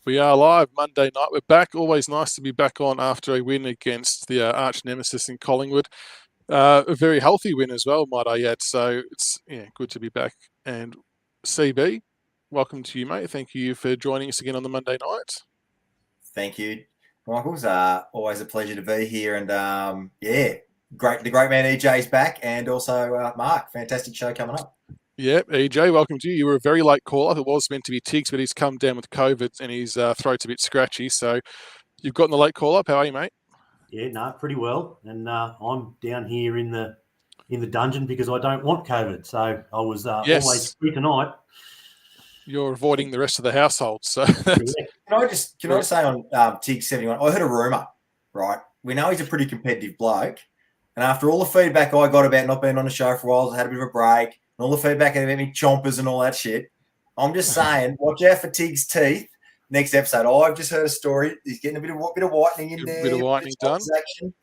We are live Monday night. We're back. Always nice to be back on after a win against the arch nemesis in Collingwood. A very healthy win as well, might I add. So it's good to be back. And CB, welcome to you, mate. Thank you for joining us again on the Monday night. Thank you, Michaels. Always a pleasure to be here. And great. The great man EJ's back, and also Mark. Fantastic show coming up. Yeah, EJ, welcome to you. You were a very late caller. It was meant to be Tiggs, but he's come down with COVID and his throat's a bit scratchy. So you've gotten the late call up. How are you, mate? Yeah, no, pretty well. And I'm down here in the dungeon because I don't want COVID. So I was always free tonight. You're avoiding the rest of the household. So Can I just say on Tiggs 71, I heard a rumour, right? We know he's a pretty competitive bloke. And after all the feedback I got about not being on the show for a while, I had a bit of a break, and all the feedback about me chompers and all that shit. I'm just saying, watch out for Tiggs' teeth. Next episode, I've just heard a story. He's getting a bit of whitening in there. A bit of whitening done. Action.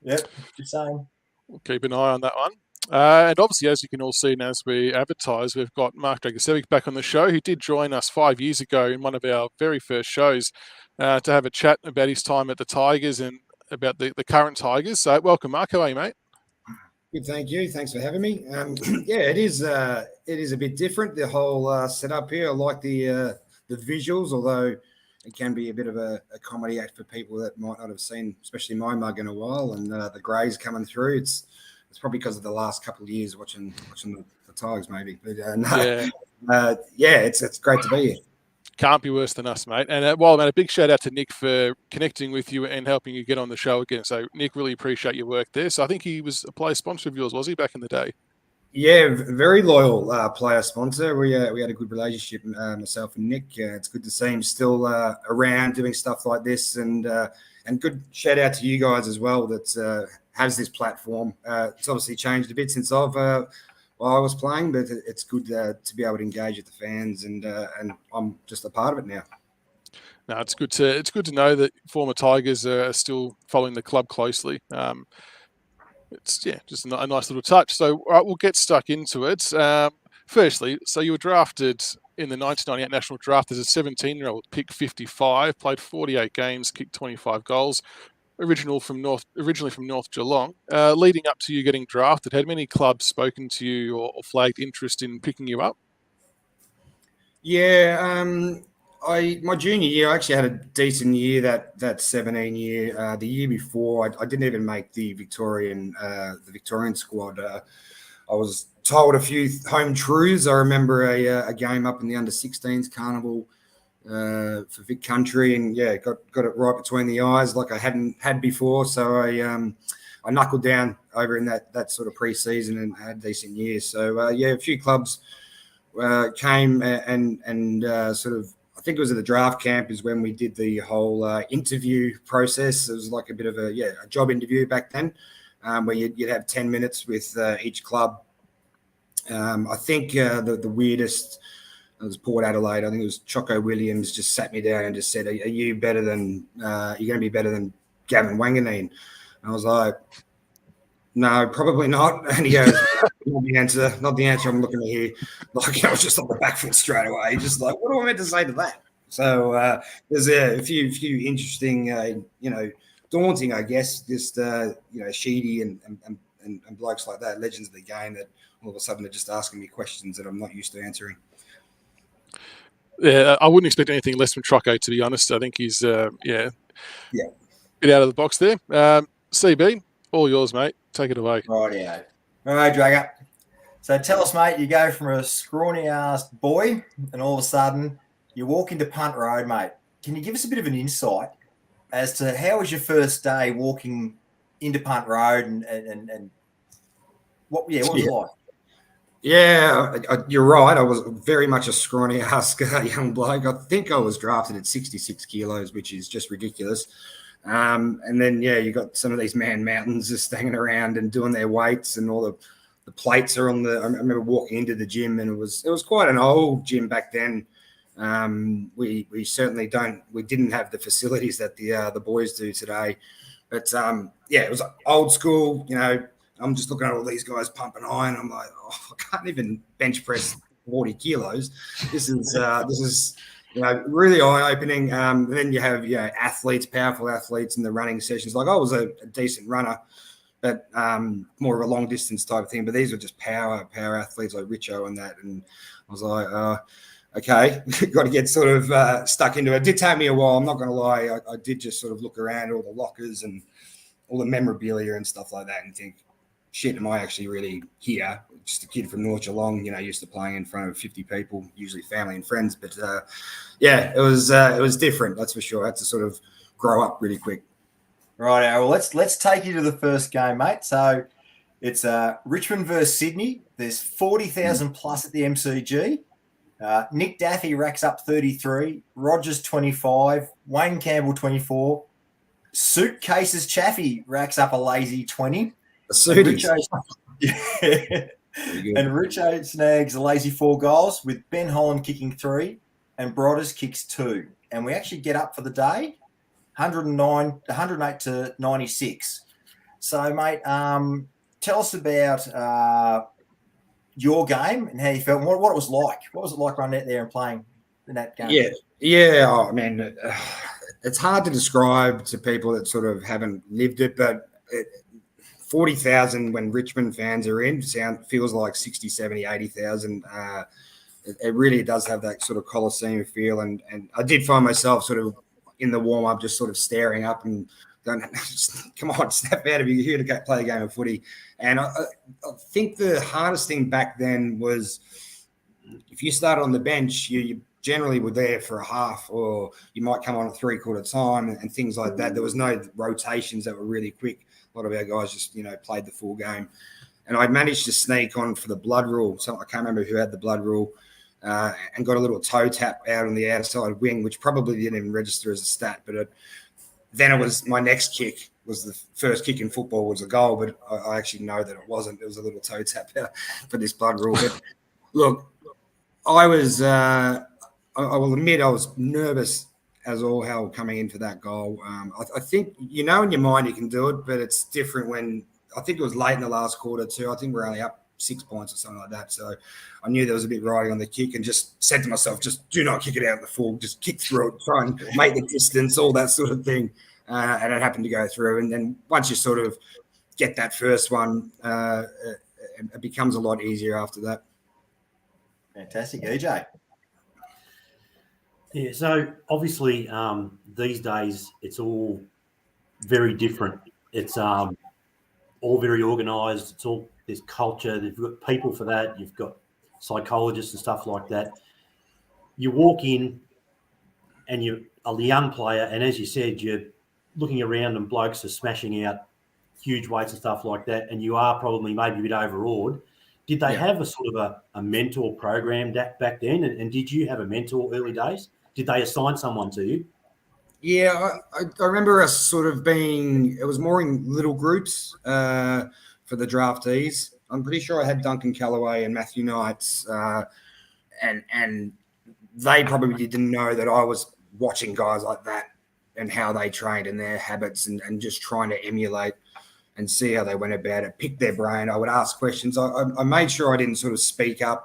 Yep, just saying. We'll keep an eye on that one. And obviously, as you can all see, and as we advertise, we've got Marc Dragicevic back on the show, who did join us 5 years ago in one of our very first shows to have a chat about his time at the Tigers and about the current Tigers. So welcome, Mark. How are you, mate? Good, thank you. Thanks for having me. It is a bit different, the whole setup here. I like the visuals, although it can be a bit of a comedy act for people that might not have seen, especially my mug in a while, and the greys coming through. It's probably because of the last couple of years watching the Tigers, maybe. But it's great to be here. Can't be worse than us, mate. And a big shout out to Nick for connecting with you and helping you get on the show again. So Nick, really appreciate your work there. So I think he was a player sponsor of yours, was he, back in the day? Yeah, very loyal player sponsor. We had a good relationship, myself and Nick. It's good to see him still around doing stuff like this, and good shout out to you guys as well that has this platform. It's obviously changed a bit since I was playing, but it's good to be able to engage with the fans, and I'm just a part of it now. No, it's good to know that former Tigers are still following the club closely. It's just a nice little touch. So we'll get stuck into it. Firstly, so you were drafted in the 1998 national draft as a 17-year-old, pick 55, played 48 games, kicked 25 goals. Originally from North Geelong. Leading up to you getting drafted, had many clubs spoken to you or flagged interest in picking you up? Yeah, my junior year, I actually had a decent year. That 17 year. The year before, I didn't even make the Victorian squad. I was told a few home truths. I remember a game up in the under-16s carnival for Vic Country, and got it right between the eyes like I hadn't had before. So I knuckled down over in that sort of pre-season and had a decent year. So a few clubs came and sort of, I think it was at the draft camp is when we did the whole interview process. It was like a bit of a job interview back then, where you'd have 10 minutes with each club. I think the weirdest, it was Port Adelaide. I think it was Choco Williams just sat me down and just said, "Are you better than? You're going to be better than Gavin Wanganeen?" And I was like, "No, probably not." And he goes, "Not the answer I'm looking to hear." Like I was just on the back foot straight away, just like, what am I meant to say to that? So there's a few interesting, daunting, I guess, just Sheedy and blokes like that, legends of the game, that all of a sudden are just asking me questions that I'm not used to answering. Yeah, I wouldn't expect anything less from Trocco, to be honest. I think he's, bit out of the box there. CB, all yours, mate. Take it away. Rightio. All right, Dragger. So tell us, mate, you go from a scrawny-ass boy and all of a sudden you walk into Punt Road, mate. Can you give us a bit of an insight as to how was your first day walking into Punt Road and what was it like? Yeah, you're right. I was very much a scrawny-ass young bloke. I think I was drafted at 66 kilos, which is just ridiculous. And then, you got some of these man mountains just hanging around and doing their weights, and all the plates are on I remember walking into the gym, and it was quite an old gym back then. We certainly didn't have the facilities that the boys do today. But, it was old school, I'm just looking at all these guys pumping iron. I'm like, I can't even bench press 40 kilos. This is really eye-opening. Then you have athletes, powerful athletes in the running sessions. Like I was a decent runner, but more of a long distance type of thing. But these were just power athletes like Richo and that. And I was like, okay, got to get sort of stuck into it. It did take me a while. I'm not going to lie. I did just sort of look around all the lockers and all the memorabilia and stuff like that and think, shit, am I actually really here? Just a kid from North Geelong, used to playing in front of 50 people, usually family and friends. But it was different, that's for sure. I had to sort of grow up really quick. Right, well, let's take you to the first game, mate. So it's Richmond versus Sydney. There's 40,000 plus at the MCG. Nick Daffy racks up 33, Rogers 25, Wayne Campbell 24, Suitcases Chaffee racks up a lazy 20. And Richo snags a lazy 4 goals with Ben Holland kicking 3 and Brodders kicks 2. And we actually get up for the day 108 to 96. So, mate, tell us about your game and how you felt and what it was like. What was it like running out there and playing in that game? Yeah. Oh, man, it's hard to describe to people that sort of haven't lived it, but 40,000 when Richmond fans are in feels like 60, 70, 80,000. It really does have that sort of Coliseum feel. And I did find myself sort of in the warm-up just sort of staring up and going, come on, snap out of you. You're here to play a game of footy. And I think the hardest thing back then was if you started on the bench, you generally were there for a half or you might come on a 3/4 time and things like that. There was no rotations that were really quick. A lot of our guys just, played the full game. And I managed to sneak on for the blood rule. So I can't remember who had the blood rule and got a little toe tap out on the outside wing, which probably didn't even register as a stat. But then it was my next kick was the first kick in football was a goal, but I actually know that it wasn't. It was a little toe tap for this blood rule. But look, I was, I will admit I was nervous as all hell coming into that goal. I think, in your mind you can do it, but it's different when I think it was late in the last quarter too. I think we're only up 6 points or something like that. So I knew there was a bit riding on the kick and just said to myself, just do not kick it out of the full, just kick through it, try and make the distance, all that sort of thing. And it happened to go through. And then once you sort of get that first one, it becomes a lot easier after that. Fantastic. EJ. Yeah, so obviously these days it's all very different. It's all very organised. There's culture. You've got people for that. You've got psychologists and stuff like that. You walk in and you're a young player, and as you said, you're looking around and blokes are smashing out huge weights and stuff like that, and you are probably maybe a bit overawed. Did they have a sort of a mentor program back then? And did you have a mentor early days? Did they assign someone to you? Yeah, I remember us sort of being, it was more in little groups for the draftees. I'm pretty sure I had Duncan Callaway and Matthew Knights, and they probably didn't know that I was watching guys like that and how they trained and their habits and just trying to emulate and see how they went about it, pick their brain. I would ask questions. I made sure I didn't sort of speak up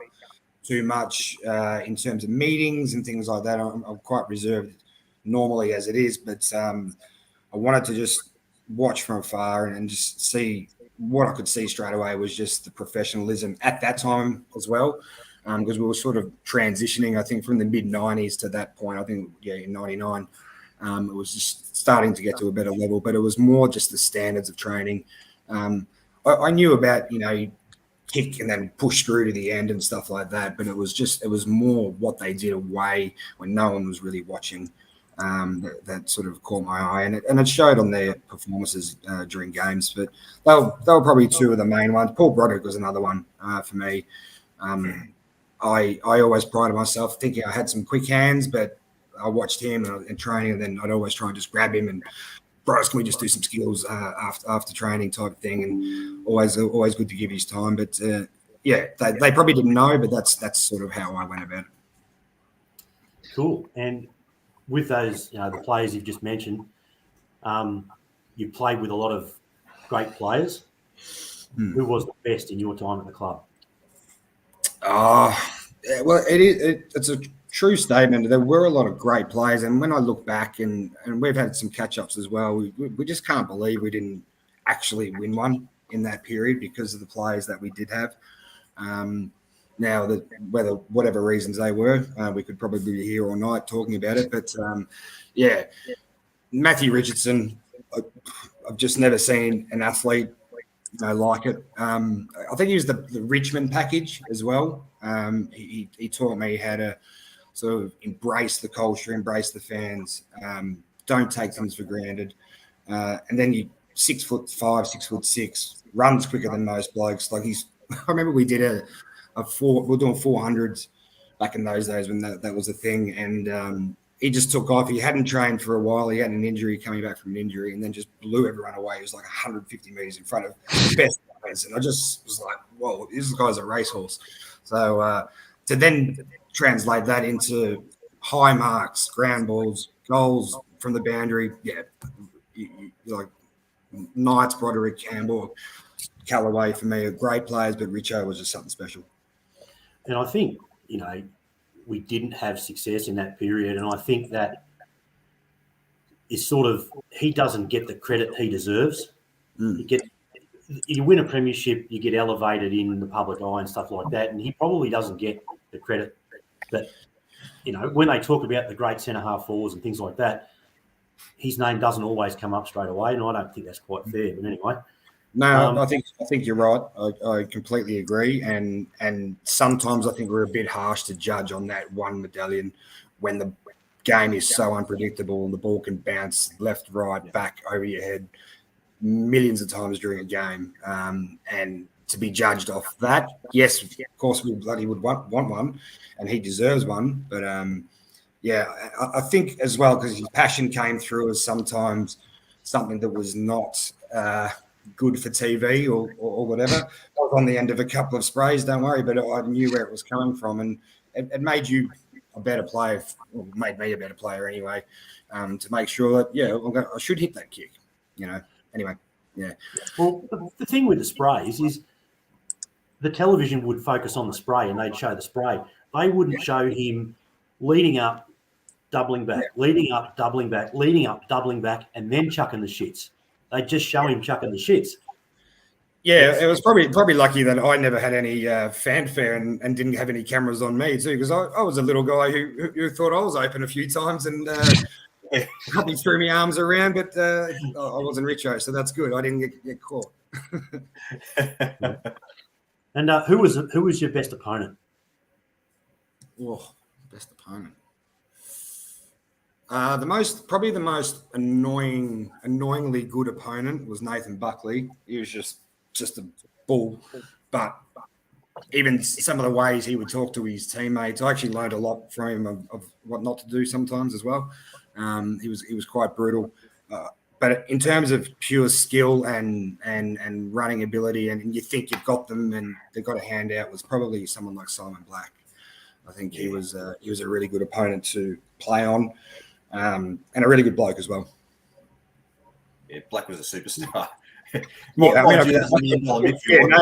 too much in terms of meetings and things like that. I'm quite reserved normally as it is, but I wanted to just watch from afar and just see what I could see straight away was just the professionalism at that time as well, because we were sort of transitioning, I think, from the mid-90s to that point. I think, in 99, it was just starting to get to a better level, but it was more just the standards of training. I knew about, kick and then push through to the end and stuff like that, but it was more what they did away when no one was really watching. That sort of caught my eye, and it showed on their performances during games. But they were probably two of the main ones. Paul Broderick was another one for me. I always prided myself thinking I had some quick hands, but I watched him in training, and then I'd always try and just grab him and, bros, can we just do some skills after training type thing? And always good to give his time. But they probably didn't know, but that's sort of how I went about it. Cool. And with those, the players you've just mentioned, you played with a lot of great players. Who was the best in your time at the club? Well, it's a true statement. There were a lot of great players, and when I look back, and we've had some catch-ups as well, we just can't believe we didn't actually win one in that period because of the players that we did have. Now, whatever reasons they were, we could probably be here all night talking about it. But, Matthew Richardson, I've just never seen an athlete like it. I think he was the Richmond package as well. He taught me how to sort of embrace the culture, embrace the fans, don't take things for granted. And then 6'5", 6'6", runs quicker than most blokes. Like I remember we did we're doing 400s back in those days when that was a thing. And he just took off. He hadn't trained for a while. He had an injury, coming back from an injury, and then just blew everyone away. He was like 150 meters in front of the best players. And I just was like, whoa, this guy's a racehorse. So to then translate that into high marks, ground balls, goals from the boundary, like Knights, Broderick, Campbell, Callaway, for me, are great players, but Richo was just something special. And I think, we didn't have success in that period. And I think that is sort of, he doesn't get the credit he deserves. You win a premiership, you get elevated in the public eye and stuff like that. And he probably doesn't get the credit that, when they talk about the great centre-half forwards and things like that, his name doesn't always come up straight away. And I don't think that's quite fair. But anyway. No, I think you're right. I completely agree. And sometimes I think we're a bit harsh to judge on that one medallion when the game is so unpredictable and the ball can bounce left, right, back, over your head millions of times during a game. And to be judged off that, yes, of course we bloody would want one, and he deserves one. But I think as well, because his passion came through as sometimes something that was not good for TV or whatever. I was on the end of a couple of sprays, don't worry, but I knew where it was coming from, and it made you a better player, or made me a better player anyway, to make sure that, I should hit that kick, Anyway, yeah. Well, the thing with the sprays is the television would focus on the spray and they'd show the spray. They wouldn't show him leading up, doubling back, leading up, doubling back, leading up, doubling back, and then chucking the shits. They just show him chucking the shits. Yeah, it was probably lucky that I never had any fanfare and didn't have any cameras on me too, because I was a little guy who thought I was open a few times and probably threw my arms around, but I wasn't Richo, so that's good. I didn't get caught. And who was your best opponent? Oh, best opponent. The most annoyingly good opponent was Nathan Buckley. He was just a bull, but even some of the ways he would talk to his teammates, I actually learned a lot from him of what not to do sometimes as well. He was quite brutal, but in terms of pure skill and running ability, and you think you've got them and they've got a handout, was probably someone like Simon Black. I think he was a really good opponent to play on. And a really good bloke as well. Yeah, Black was a superstar. Have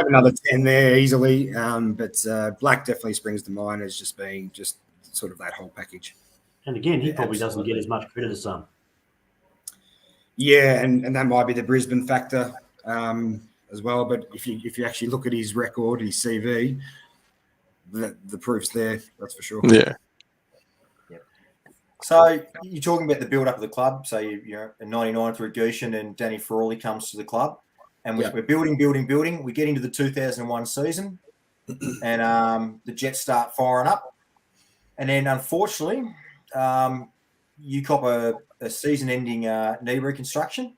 another 10 there easily. But Black definitely springs to mind as just being just sort of that whole package. And again, he probably doesn't get as much credit as some. Yeah, and that might be the Brisbane factor as well. But if you actually look at his record, his CV, the proof's there. That's for sure. Yeah. So you're talking about the build-up of the club. So you're in 99 through Gushin and Danny Frawley comes to the club. And we're building. We get into the 2001 season and the Jets start firing up. And then, unfortunately, you cop a season-ending knee reconstruction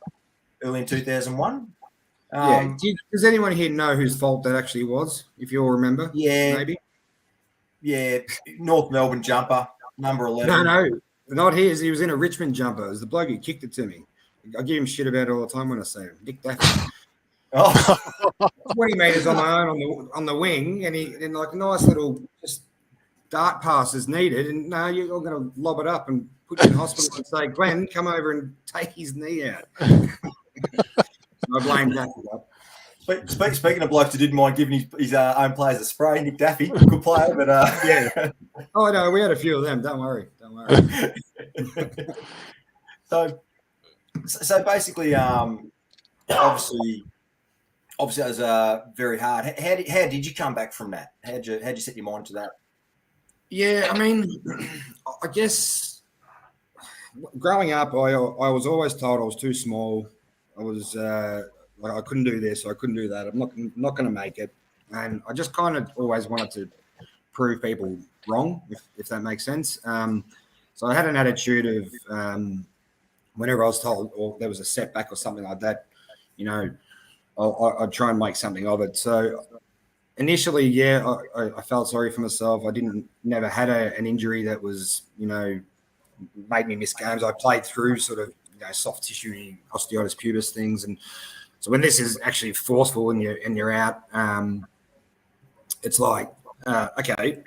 early in 2001. Does anyone here know whose fault that actually was, if you all remember? Yeah. Maybe? Yeah, North Melbourne jumper, number 11. No. Not his. He was in a Richmond jumper. It was the bloke who kicked it to me. I give him shit about it all the time when I see him. Nick Daffy. 20 metres on my own on the wing, and he like a nice little just dart pass is needed. And no, you're all going to lob it up and put you in hospital and say, Glenn, come over and take his knee out. So I blame Daffy. Speaking of blokes who didn't mind giving his own players a spray, Nick Daffy, good player, but yeah. Oh no, we had a few of them. Don't worry. So basically, obviously it was very hard. How did you come back from that? How'd you set your mind to that? Yeah, I mean, I guess growing up, I was always told I was too small. I was like I couldn't do this, I couldn't do that. I'm not going to make it, and I just kind of always wanted to prove people wrong, if that makes sense. So I had an attitude of whenever I was told or there was a setback or something like that, you know, I'd try and make something of it. So initially, yeah, I felt sorry for myself. I never had an injury that was, you know, made me miss games. I played through sort of, you know, soft tissue osteitis pubis things, and so when this is actually forceful and you're out, it's like okay,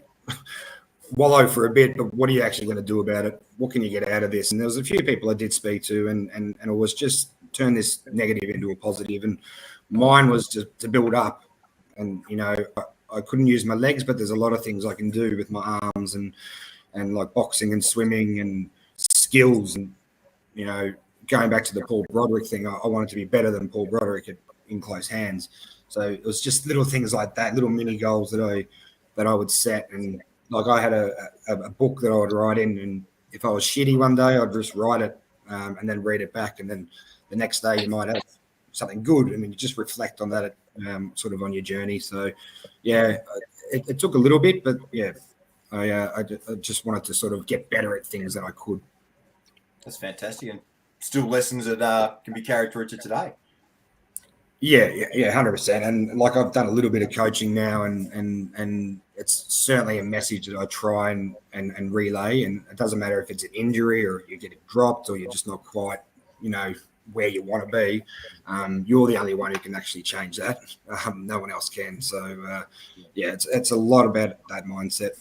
wallow for a bit, but what are you actually going to do about it? What can you get out of this? And there was a few people I did speak to, and it was just turn this negative into a positive, and mine was to build up. And you know, I couldn't use my legs, but there's a lot of things I can do with my arms and like boxing and swimming and skills, and you know, going back to the Paul Broderick thing, I wanted to be better than Paul Broderick in close hands. So it was just little things like that, little mini goals that I would set. And like I had a book that I would write in, and if I was shitty one day, I'd just write it and then read it back, and then the next day you might have something good, and then you just reflect on that sort of on your journey. So yeah, it took a little bit, but yeah, I just wanted to sort of get better at things that I could. That's fantastic, and still lessons that can be carried through to today. Yeah, 100%. And like I've done a little bit of coaching now, and it's certainly a message that I try and relay. And it doesn't matter if it's an injury or you get it dropped or you're just not quite, you know, where you want to be. You're the only one who can actually change that. No one else can. So yeah, it's a lot about that mindset.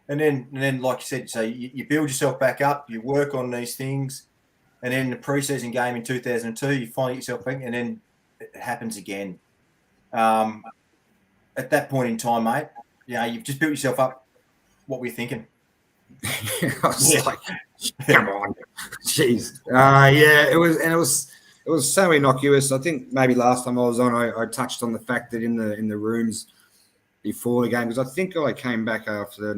And then, like you said, so you build yourself back up, you work on these things, and then the preseason game in 2002, you find yourself back, and then it happens again. At that point in time, mate, you know, you've just built yourself up. What were you thinking? I was like, come on, jeez. Yeah, it was so innocuous. I think maybe last time I was on, I touched on the fact that in the rooms before the game, because I think I came back after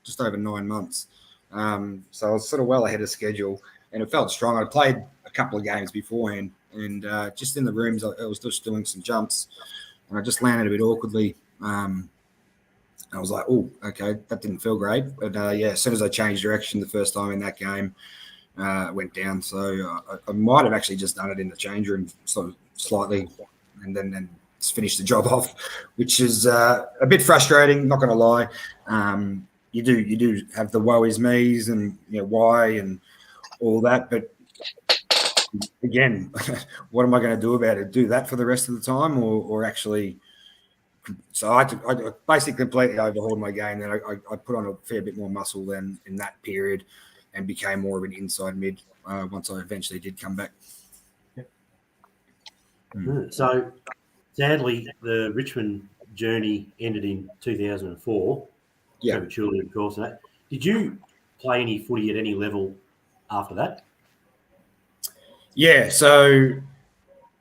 just over 9 months. So I was sort of well ahead of schedule, and it felt strong. I played a couple of games beforehand, and just in the rooms, I was just doing some jumps, and I just landed a bit awkwardly. I was like, oh, okay, that didn't feel great. But yeah, as soon as I changed direction the first time in that game, it went down. So I might have actually just done it in the change room sort of slightly, and then finish the job off, which is a bit frustrating, not going to lie. You do have the woe is me's and, you know, why and all that, but again, what am I going to do about it? Do that for the rest of the time, or actually? So I basically completely overhauled my game. Then I put on a fair bit more muscle then in that period, and became more of an inside mid once I eventually did come back. So sadly, the Richmond journey ended in 2004. Yeah, prematurely, of course. Did you play any footy at any level after that? Yeah. So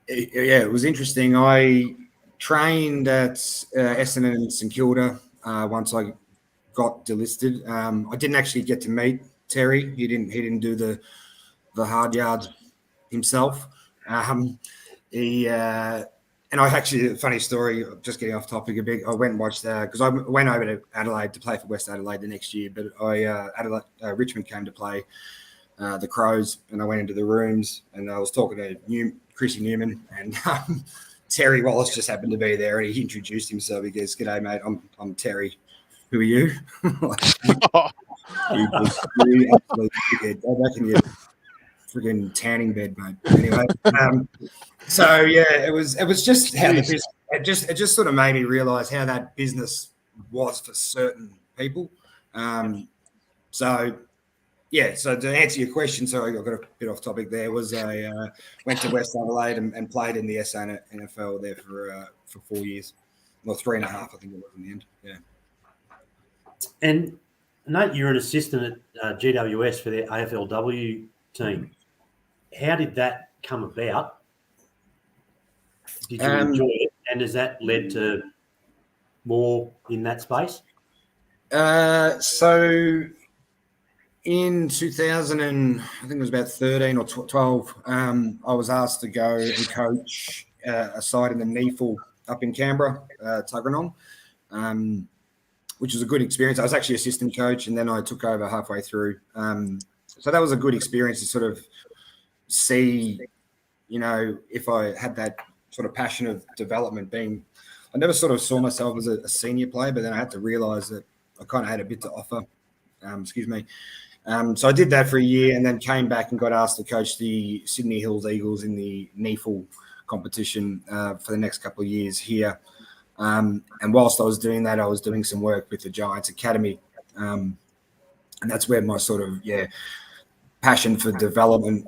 yeah, it was interesting. I trained at Essendon and St Kilda once I got delisted. I didn't actually get to meet Terry. He didn't do the hard yards himself. And I actually, a funny story, just getting off topic a bit, I went and watched because I went over to Adelaide to play for West Adelaide the next year, but Richmond came to play the Crows, and I went into the rooms and I was talking to Chrissy Newman, and Terry Wallace just happened to be there, and he introduced himself. He goes, "G'day, mate. I'm Terry. Who are you?" You absolutely dickhead. Go back in your friggin' tanning bed, mate. Anyway, so yeah, it was just how the business. It just sort of made me realise how that business was for certain people. So yeah, so to answer your question, sorry, I got a bit off topic there, was I went to West Adelaide and played in the SA NFL there for 4 years. Well, 3.5, I think it was in the end. Yeah. And Nate, you're an assistant at GWS for their AFLW team. How did that come about? Did you enjoy it? And has that led to more in that space? So in 2000, and I think it was about 13 or 12, I was asked to go and coach a side in the NEFL up in Canberra, Tuggeranong, which was a good experience. I was actually assistant coach, and then I took over halfway through. So that was a good experience to sort of see, if I had that sort of passion of development being, I never sort of saw myself as a senior player, but then I had to realize that I kind of had a bit to offer. So I did that for a year and then came back and got asked to coach the Sydney Hills Eagles in the NEFL competition for the next couple of years here. And whilst I was doing that, I was doing some work with the Giants Academy. And that's where my sort of, passion for development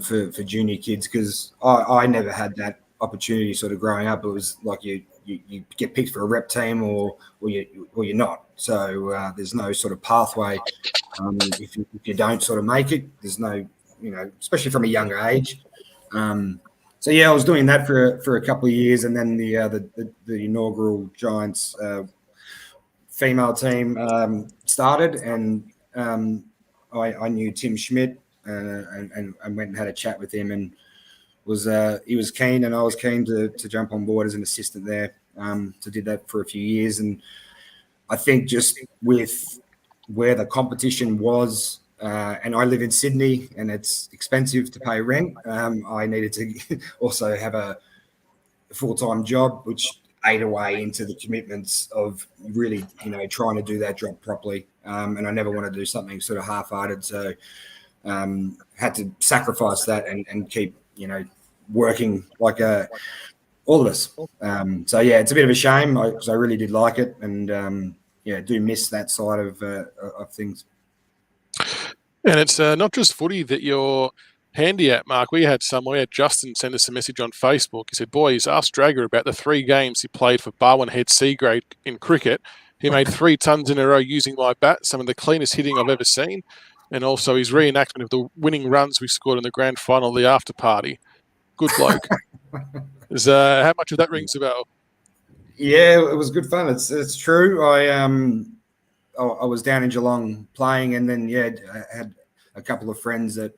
for junior kids, because I never had that opportunity sort of growing up. It was like you get picked for a rep team or you're not. So there's no sort of pathway. If you don't sort of make it, there's no, especially from a younger age. So I was doing that for a couple of years, and then the inaugural Giants female team started, and I knew Tim Schmidt and went and had a chat with him, and he was keen, and I was keen to jump on board as an assistant there. So did that for a few years, and I think just with where the competition was, and I live in Sydney and it's expensive to pay rent, I needed to also have a full-time job, which ate away into the commitments of really, trying to do that job properly. And I never want to do something sort of half-hearted. So had to sacrifice that and keep, working like all of us. So it's a bit of a shame because I really did like it, and do miss that side of things. And it's not just footy that you're handy at, Mark. We had Justin send us a message on Facebook. He said, boys, ask Dragger about the 3 games he played for Barwon Head C grade in cricket. He made 3 tons in a row using my bat, some of the cleanest hitting I've ever seen. And also his reenactment of the winning runs we scored in the grand final, the after party. Good bloke. How much of that rings a bell? Yeah, it was good fun. It's true. I was down in Geelong playing, and then I had a couple of friends that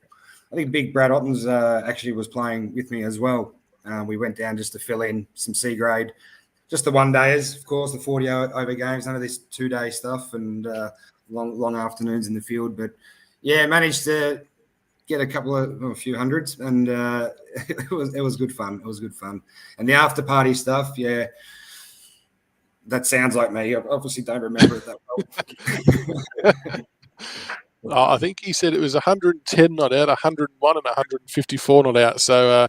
I think Big Brad Otten's actually was playing with me as well. We went down just to fill in some C grade, just the one days, of course, the 40 over games, none of this 2-day stuff and long afternoons in the field. But managed to get a few hundreds, and it was good fun. It was good fun, and the after party stuff, that sounds like me. I obviously don't remember it that well. I think he said it was 110 not out, 101 and 154 not out. So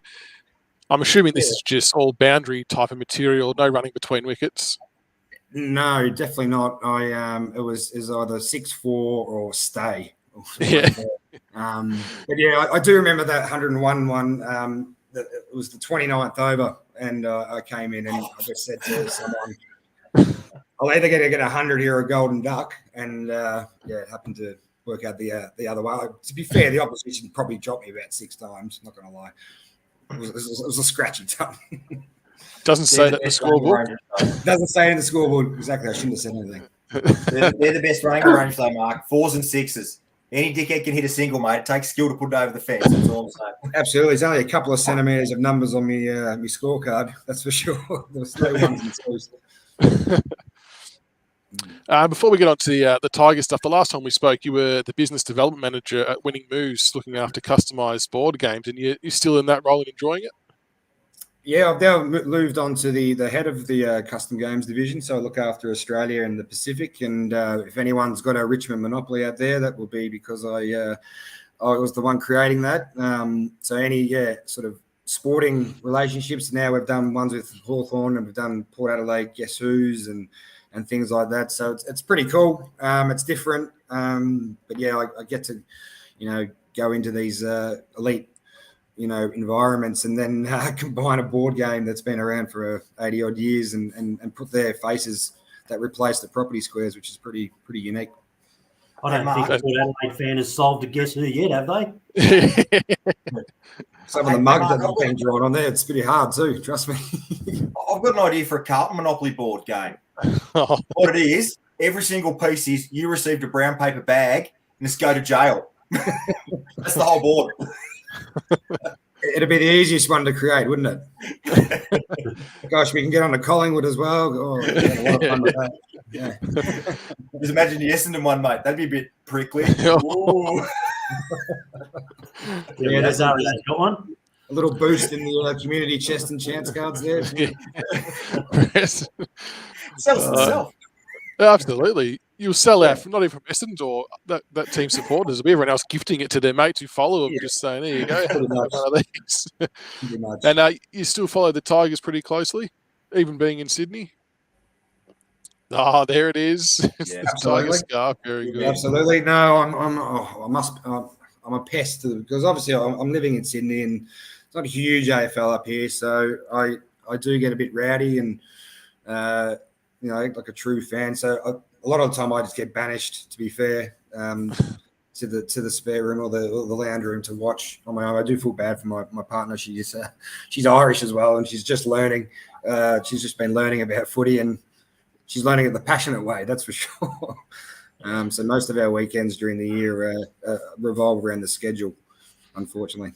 I'm assuming this is just all boundary type of material, no running between wickets. No, definitely not. It was either 6-4 or stay. Yeah. But I do remember that 101 one. It was the 29th over, and I came in and I just said to someone, I'll either get 100 here or a golden duck, and it happened to work out the other way. To be fair, the opposition probably dropped me about 6 times. Not going to lie, it was a scratchy time. Doesn't say that in the scoreboard. Doesn't say in the scoreboard. Exactly. I shouldn't have said anything. They're the best running range, though, Mark. 4s and 6s. Any dickhead can hit a single, mate. It takes skill to put it over the fence. That's all I'm saying. Absolutely. There's only a couple of centimetres of numbers on my scorecard. That's for sure. There's no 1s and 2s. Before we get on to the Tiger stuff, the last time we spoke, you were the business development manager at Winning Moves, looking after customised board games, and you're still in that role and enjoying it? Yeah, I've now moved on to the head of the custom games division, so I look after Australia and the Pacific. And if anyone's got a Richmond monopoly out there, that will be because I was the one creating that. So any sort of sporting relationships. Now we've done ones with Hawthorn, and we've done Port Adelaide Guess Who's, and and things like that. So it's pretty cool. It's different. But yeah, I get to, go into these elite, environments, and then combine a board game that's been around for 80 odd years and put their faces that replace the property squares, which is pretty unique. I don't think a Port Adelaide fan has solved a Guess Who yet, have they? Some of the mugs that have been drawn on there, it's pretty hard too, trust me. I've got an idea for a Carlton Monopoly board game. What it is, every single piece is you received a brown paper bag and just go to jail. That's the whole board. It'd be the easiest one to create, wouldn't it? Gosh, we can get on to Collingwood as well. Oh, yeah, a lot of fun with that. Yeah. Just imagine the Essendon one, mate. That'd be a bit prickly. Yeah, that's got one. A little boost in the community chest and chance cards there. Sells itself. Absolutely. You'll sell out from not even from Essendon or that team supporters. It'll be everyone else gifting it to their mates who follow them, just saying, there you go. One of these. And you still follow the Tigers pretty closely, even being in Sydney? Oh, there it is. Yeah, Tiger scarf. Very good. Absolutely. No, I'm a pest because obviously I'm living in Sydney and it's not a huge AFL up here, so I do get a bit rowdy and like a true fan. So a lot of the time I just get banished, to be fair, to the spare room or the lounge room to watch on my own. I do feel bad for my partner. She's Irish as well, and she's just learning. She's just been learning about footy, and she's learning it the passionate way. That's for sure. So most of our weekends during the year revolve around the schedule, unfortunately.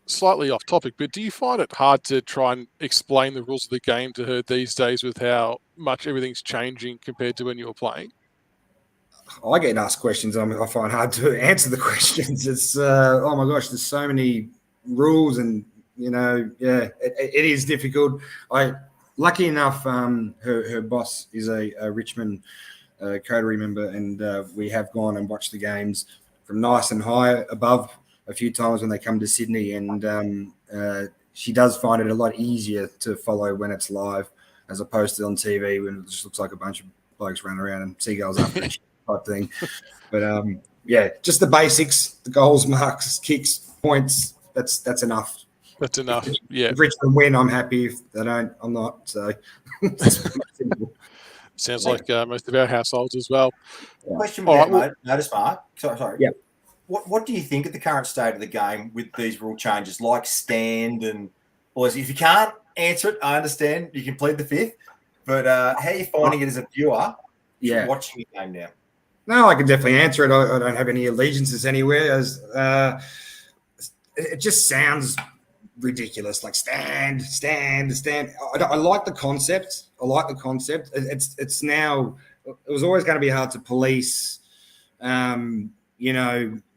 Slightly off topic, but do you find it hard to try and explain the rules of the game to her these days with how much everything's changing compared to when you were playing? I get asked questions. I find hard to answer the questions. It's, oh my gosh, there's so many rules and, it is difficult. Lucky enough, her boss is a Richmond coterie member, and we have gone and watched the games from nice and high above a few times when they come to Sydney, and she does find it a lot easier to follow when it's live as opposed to on TV when it just looks like a bunch of blokes running around and seagulls after each type thing. But just the basics: the goals, marks, kicks, points. That's enough. That's enough. Yeah. If Richmond win, I'm happy. If they don't, I'm not. So sounds like most of our households as well. Question for mate. Notice, Mark. Sorry. Yeah. What do you think of the current state of the game with these rule changes, like stand and all this? If you can't answer it, I understand. You can plead the fifth. But how are you finding it as a viewer watching the game now? No, I can definitely answer it. I don't have any allegiances anywhere. As it just sounds ridiculous, like stand. I like the concept. It's now. It was always going to be hard to police.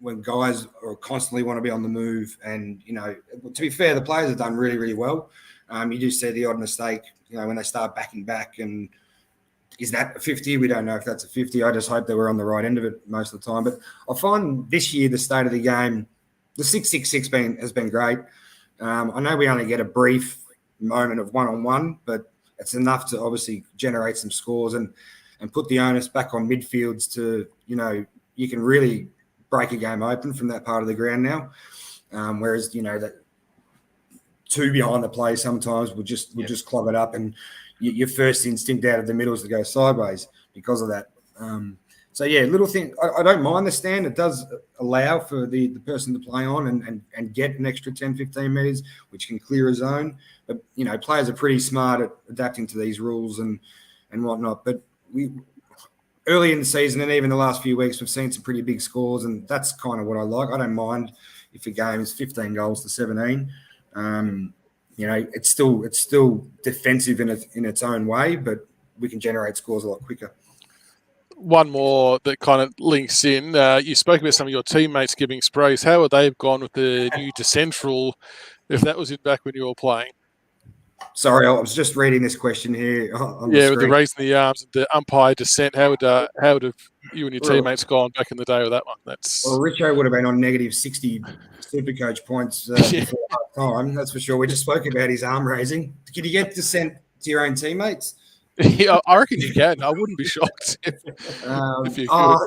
When guys are constantly want to be on the move, and to be fair, the players have done really, really well. You do see the odd mistake, when they start backing back, and is that a 50? We don't know if that's a 50. I just hope that we're on the right end of it most of the time. But I find this year the state of the game, the 6-6-6 has been great. I know we only get a brief moment of one-on-one, but it's enough to obviously generate some scores and put the onus back on midfields to, you can really break a game open from that part of the ground now. Whereas, that two behind the play sometimes will just clog it up, and your first instinct out of the middle is to go sideways because of that. Little thing. I don't mind the stand. It does allow for the person to play on and get an extra 10, 15 metres, which can clear a zone. But, players are pretty smart at adapting to these rules and whatnot. But early in the season and even the last few weeks, we've seen some pretty big scores, and that's kind of what I like. I don't mind if a game is 15 goals to 17. It's still defensive in its own way, but we can generate scores a lot quicker. One more that kind of links in. You spoke about some of your teammates giving sprays. How would they have gone with the new descent rule if that was in back when you were playing? Sorry, I was just reading this question here. With the raising the arms, the umpire descent. How would have you and your teammates gone back in the day with that one? Well, Richo would have been on negative 60 Supercoach points before half time. That's for sure. We just spoke about his arm raising. Can you get descent to your own teammates? Yeah, I reckon you can. I wouldn't be shocked if you could.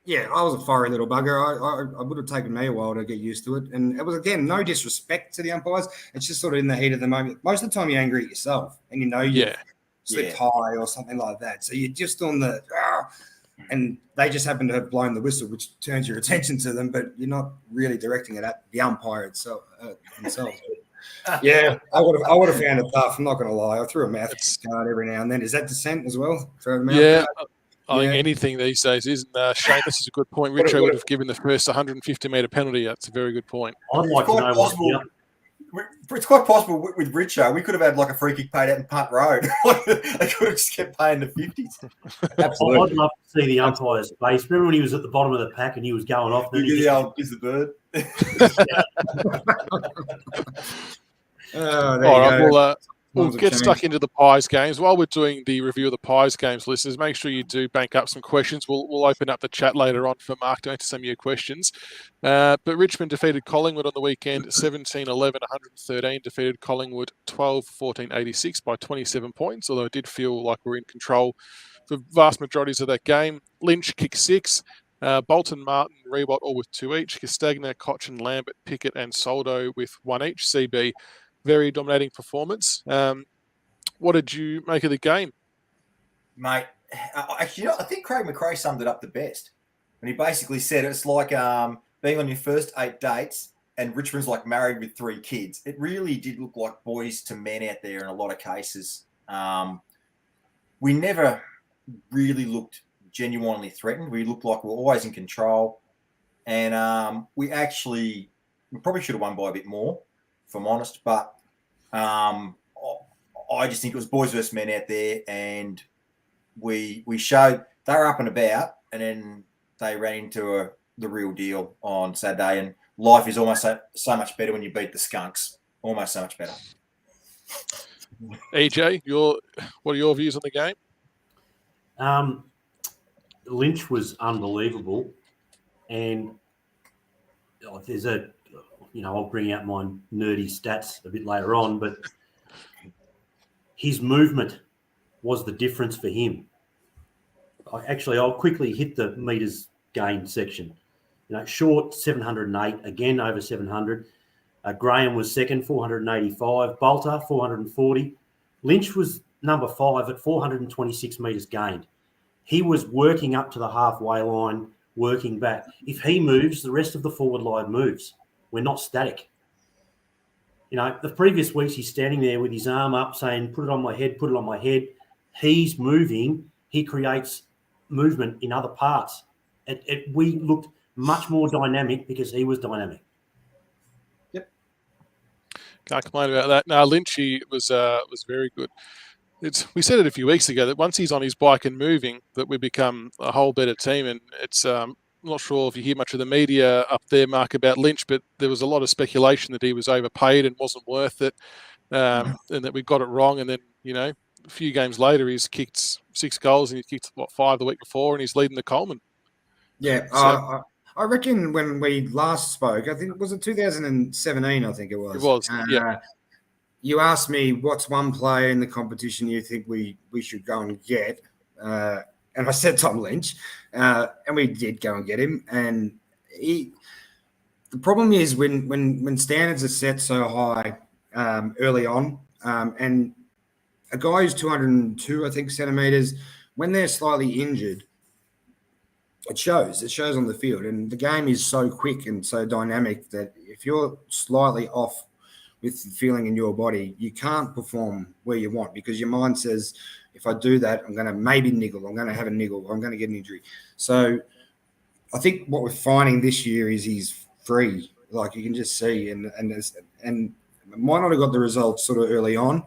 Yeah, I was a fiery little bugger. I would have taken me a while to get used to it. And it was, again, no disrespect to the umpires. It's just sort of in the heat of the moment. Most of the time you're angry at yourself and you know you've slipped high or something like that. So you're just on the and they just happen to have blown the whistle, which turns your attention to them, but you're not really directing it at the umpire itself themselves. Yeah, I would have found it tough. I'm not going to lie. I threw a mouth guard every now and then. Is that dissent as well? Throw the mouth guard? I think anything these days isn't. Shane, this is a good point. Richo would have given the first 150-metre penalty. That's a very good point. I'd like to know what. It's quite possible with Richo, we could have had like a free kick paid out in Punt Road. They could have just kept paying the 50s. Absolutely. I'd love to see the umpire's face. Remember when he was at the bottom of the pack and he was going off? Then the old gives the bird. All right, we'll get stuck into the Pies games. While we're doing the review of the Pies games, listeners, make sure you do bank up some questions. We'll open up the chat later on for Mark to answer some of your questions. But Richmond defeated Collingwood on the weekend 17-11, 113. Defeated Collingwood 12-14, 86 by 27 points, although it did feel like we're in control for vast majorities of that game. Lynch kicked 6. Bolton, Martin, Reebok all with 2 each. Castagna, Cochin, Lambert, Pickett and Soldo with 1 each. CB, very dominating performance. What did you make of the game? Mate, actually, I think Craig McRae summed it up the best. And he basically said it's like being on your first 8 dates and Richmond's like married with 3 kids. It really did look like boys to men out there in a lot of cases. We never really looked genuinely threatened. We looked like we were always in control. And we probably should have won by a bit more, if I'm honest. But I just think it was boys versus men out there, and we showed they were up and about, and then they ran into the real deal on Saturday. And life is almost so much better when you beat the Skunks. Almost so much better. EJ, what are your views on the game? Lynch was unbelievable, and there's I'll bring out my nerdy stats a bit later on, but his movement was the difference for him. I'll quickly hit the metres gained section. Short 708, again over 700. Graham was second, 485. Bolter, 440. Lynch was number 5 at 426 metres gained. He was working up to the halfway line, working back. If he moves, the rest of the forward line moves. We're not static. The previous weeks he's standing there with his arm up saying, put it on my head, put it on my head. He's moving. He creates movement in other parts. We looked much more dynamic because he was dynamic. Yep. Can't complain about that. No, Lynchy was very good. We said it a few weeks ago that once he's on his bike and moving, that we become a whole better team. And it's I'm not sure if you hear much of the media up there, Mark, about Lynch, but there was a lot of speculation that he was overpaid and wasn't worth it, and that we got it wrong. And then, a few games later, he's kicked 6 goals and he kicked 5 the week before, and he's leading the Coleman. Yeah, so, I reckon when we last spoke, I think was it 2017. I think it was. It was. Yeah. You asked me what's one player in the competition you think we should go and get, and I said Tom Lynch, and we did go and get him. And the problem is when standards are set so high early on, and a guy who's 202, I think, centimeters, when they're slightly injured, it shows. It shows on the field, and the game is so quick and so dynamic that if you're slightly off with the feeling in your body, you can't perform where you want because your mind says, if I do that, I'm going to maybe niggle. I'm going to have a niggle. I'm going to get an injury. So I think what we're finding this year is he's free. Like you can just see, and might not have got the results sort of early on,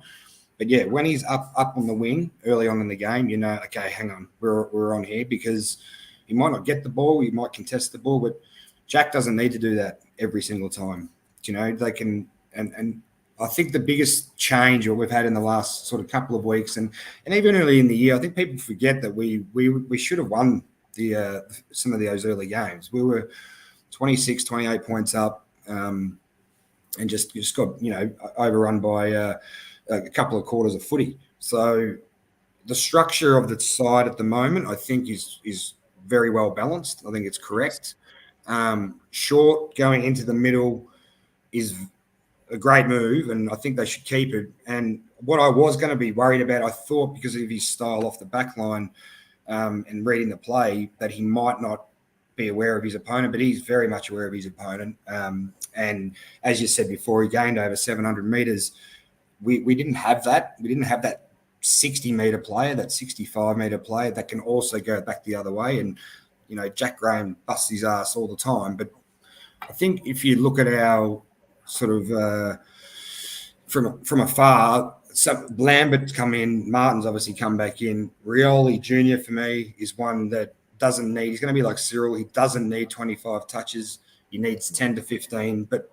but yeah, when he's up on the wing early on in the game, okay, hang on, we're on here because he might not get the ball, he might contest the ball, but Jack doesn't need to do that every single time. They can. And I think the biggest change what we've had in the last sort of couple of weeks and even early in the year, I think people forget that we should have won some of those early games. We were 26, 28 points up and just got, overrun by a couple of quarters of footy. So the structure of the side at the moment, I think, is very well balanced. I think it's correct. Short going into the middle is a great move, and I think they should keep it. And what I was going to be worried about, I thought because of his style off the back line and reading the play, that he might not be aware of his opponent, but he's very much aware of his opponent. And as you said before, he gained over 700 metres. We didn't have that. We didn't have that 60-metre player, that 65-metre player that can also go back the other way. And, you know, Jack Graham busts his ass all the time. But I think if you look at our sort of from afar, so Lambert's come in, Martin's obviously come back in. Rioli Jr. for me is one that doesn't need, he's going to be like Cyril, he doesn't need 25 touches. He needs 10 to 15, but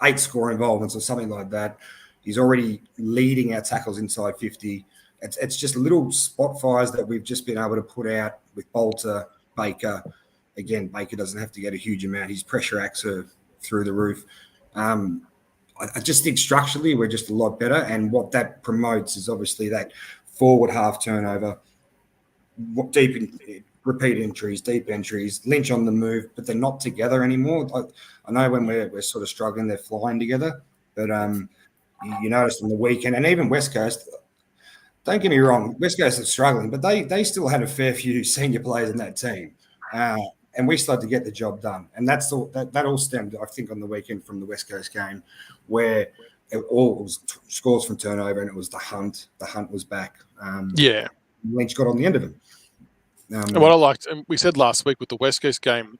8 score involvements or something like that. He's already leading our tackles inside 50. It's just little spot fires that we've just been able to put out with Bolter, Baker. Again, Baker doesn't have to get a huge amount. His pressure acts are through the roof. I just think structurally we're just a lot better, and what that promotes is obviously that forward half turnover, repeat entries, deep entries, Lynch on the move, but they're not together anymore. I know when we're sort of struggling, they're flying together, but you noticed on the weekend, and even West Coast, don't get me wrong, West Coast is struggling, but they still had a fair few senior players in that team. And we started to get the job done. And that all stemmed, I think, on the weekend from the West Coast game, where it was scores from turnover, and it was the hunt. The hunt was back. Lynch got on the end of him. And what I liked, and we said last week with the West Coast game,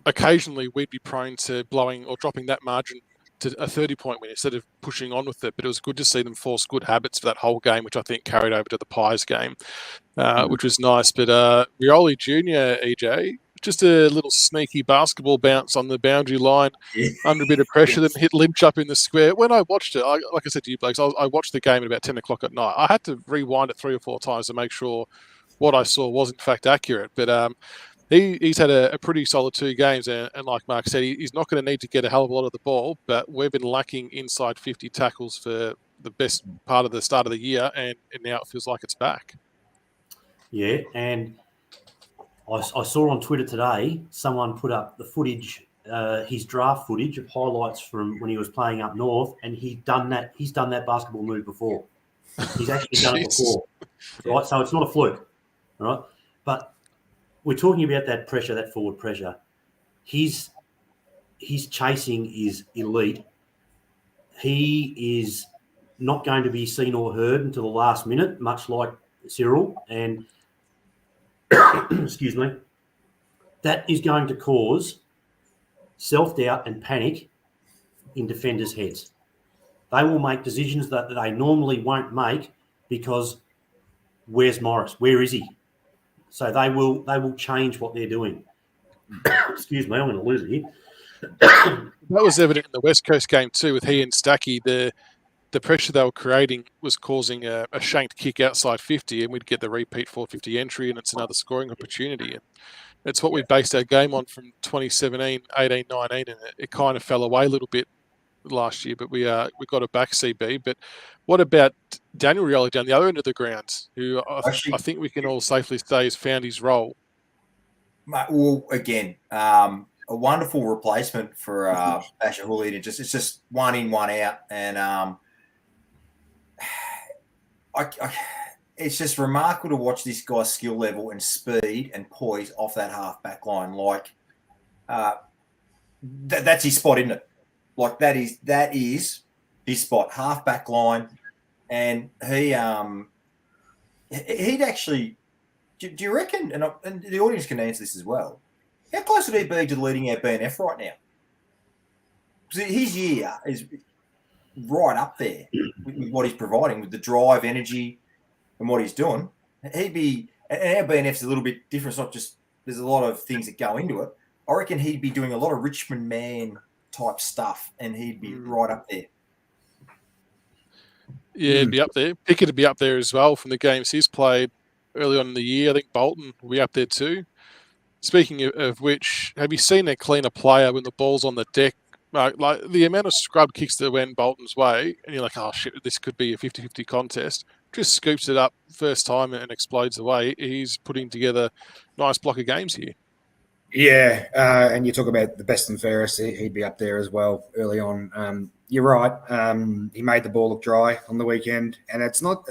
occasionally we'd be prone to blowing or dropping that margin to a 30-point win instead of pushing on with it. But it was good to see them force good habits for that whole game, which I think carried over to the Pies game, which was nice. But Rioli Jr., EJ, just a little sneaky basketball bounce on the boundary line under a bit of pressure, then hit Lynch up in the square. When I watched it, like I said to you, Blakes, I watched the game at about 10 o'clock at night. I had to rewind it 3 or 4 times to make sure what I saw was in fact accurate. But he's had a pretty solid 2 games, and like Mark said, he's not going to need to get a hell of a lot of the ball, but we've been lacking inside 50 tackles for the best part of the start of the year, and now it feels like it's back. Yeah, and I saw on Twitter today someone put up the footage, his draft footage of highlights from when he was playing up north, and he's done that basketball move before. He's actually done it before, right? So it's not a fluke, right? But we're talking about that pressure, that forward pressure. His chasing is elite. He is not going to be seen or heard until the last minute, much like Cyril. And excuse me, that is going to cause self-doubt and panic in defenders' heads. They will make decisions that they normally won't make because where's Morris? Where is he? So they will change what they're doing. Excuse me, I'm going to lose it here. That was evident in the West Coast game too, with he and Stacky. The pressure they were creating was causing a shanked kick outside 50, and we'd get the repeat 450 entry, and it's another scoring opportunity. And it's what we based our game on from 2017, 18, 19, and it kind of fell away a little bit last year, but we got it back, CB. But what about Daniel Rioli down the other end of the ground, who I think we can all safely say has found his role? Well, again, a wonderful replacement for Basher Hooley. It's just one in, one out, and it's just remarkable to watch this guy's skill level and speed and poise off that half back line. Like that's his spot, isn't it? Like that is his spot, half back line, and he'd actually. Do you reckon? And the audience can answer this as well. How close would he be to leading our BNF right now? Because his year is right up there with what he's providing, with the drive, energy, and what he's doing. He'd be, and our BNF's a little bit different. It's not just, there's a lot of things that go into it. I reckon he'd be doing a lot of Richmond man type stuff, and he'd be right up there. Yeah, he'd be up there. Pickett would be up there as well from the games he's played early on in the year. I think Bolton will be up there too. Speaking of which, have you seen a cleaner player when the ball's on the deck Like the amount of scrub kicks that went Bolton's way, and you're like, oh shit, this could be a 50-50 contest. Just scoops it up first time and explodes away. He's putting together a nice block of games here. Yeah, and you talk about the best and fairest, he'd be up there as well early on. You're right. He made the ball look dry on the weekend, and it's not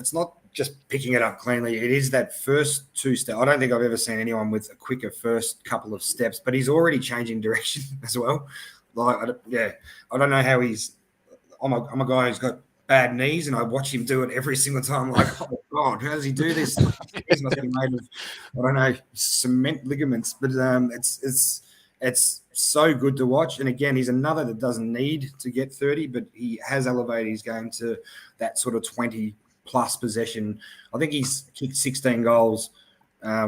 just picking it up cleanly. It is that first 2 steps. I don't think I've ever seen anyone with a quicker first couple of steps, but he's already changing direction as well. Like, I don't know how he's. I'm a guy who's got bad knees, and I watch him do it every single time. Like, oh God, how does he do this? He must be made of, I don't know, cement ligaments. But it's so good to watch. And again, he's another that doesn't need to get 30, but he has elevated his game to that sort of 20-plus possession. I think he's kicked 16 goals,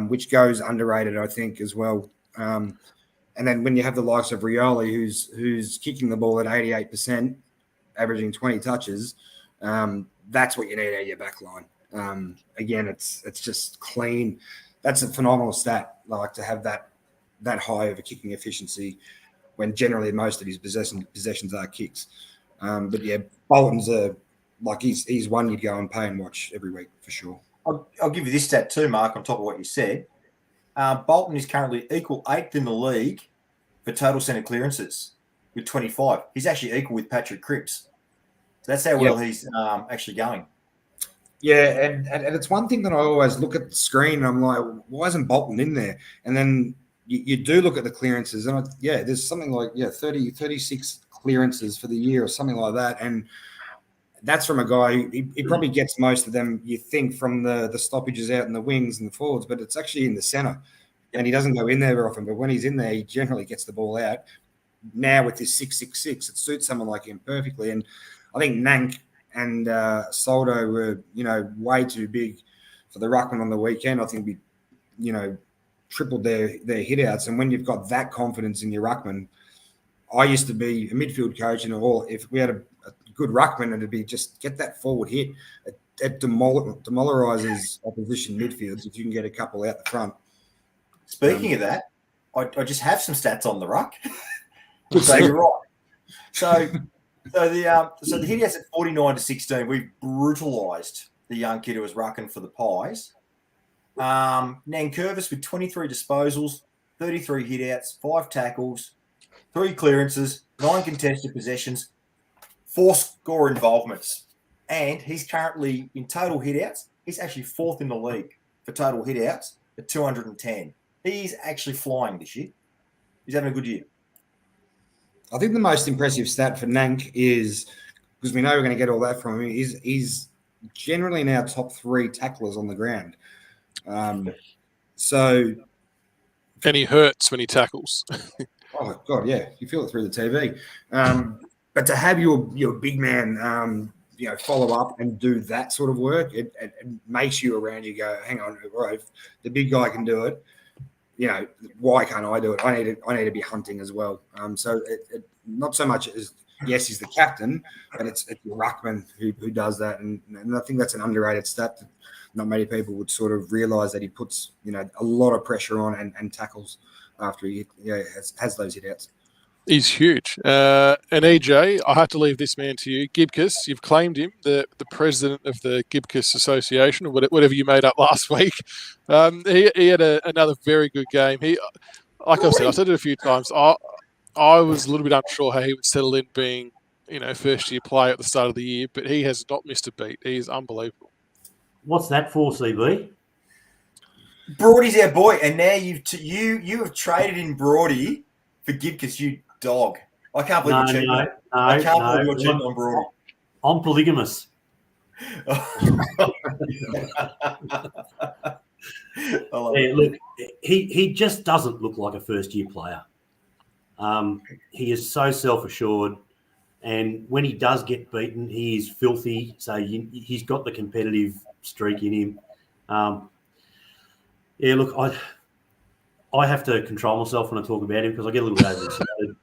which goes underrated, I think, as well. And then when you have the likes of Rioli, who's kicking the ball at 88%, averaging 20 touches, that's what you need out of your back line. Again, it's just clean. That's a phenomenal stat, like to have that high of a kicking efficiency when generally most of his possessions are kicks. But yeah, Bolton's he's one you'd go and pay and watch every week for sure. I'll give you this stat too, Mark, on top of what you said. Bolton is currently equal 8th in the league for total centre clearances with 25. He's actually equal with Patrick Cripps. So that's how well he's actually going. Yeah, and it's one thing that I always look at the screen and I'm like, why isn't Bolton in there? And then you do look at the clearances and there's something like 36 clearances for the year or something like that. And that's from a guy who he probably gets most of them, you think, from the stoppages out in the wings and the forwards, but it's actually in the centre. And he doesn't go in there very often, but when he's in there, he generally gets the ball out. Now with this 666, it suits someone like him perfectly. And I think Nank and Soldo were, way too big for the ruckman on the weekend. I think we, tripled their hit-outs. And when you've got that confidence in your ruckman, I used to be a midfield coach, and if we had a good ruckman, it'd be just get that forward hit. It demoralises opposition midfields if you can get a couple out the front. Speaking of that, I just have some stats on the ruck. So you're right. So the hit-outs at 49-16, we brutalised the young kid who was rucking for the Pies. Nankervis with 23 disposals, 33 hit-outs, 5 tackles, 3 clearances, 9 contested possessions, 4 score involvements. And he's currently, in total hit-outs, he's actually 4th in the league for total hit-outs at 210. He's actually flying this year. He's having a good year. I think the most impressive stat for Nank is, because we know we're going to get all that from him, he's generally now top 3 tacklers on the ground. And he hurts when he tackles. Oh God, yeah, you feel it through the TV. But to have your big man, follow up and do that sort of work, it makes you around you go, hang on, right, if the big guy can do it, why can't I do it? I need to be hunting as well. So it not so much as, yes, he's the captain, but it's your ruckman who does that, and I think that's an underrated stat that not many people would sort of realise, that he puts a lot of pressure on and tackles after he has those hit outs. He's huge. And EJ, I have to leave this man to you. Gibcus, you've claimed him, the president of the Gibcus Association, or whatever you made up last week. He had another very good game. Like I've said it a few times, I was a little bit unsure how he would settle in being, first-year player at the start of the year, but he has not missed a beat. He is unbelievable. What's that for, CB? Broady's our boy, and now you have traded in Brody for Gibcus, you dog. I can't believe you're cheating. I can't believe you're cheating on Brody. I'm polygamous. Look, he just doesn't look like a first-year player. He is so self-assured, and when he does get beaten, he is filthy. So he's got the competitive streak in him. Look, I have to control myself when I talk about him because I get a little bit overexcited.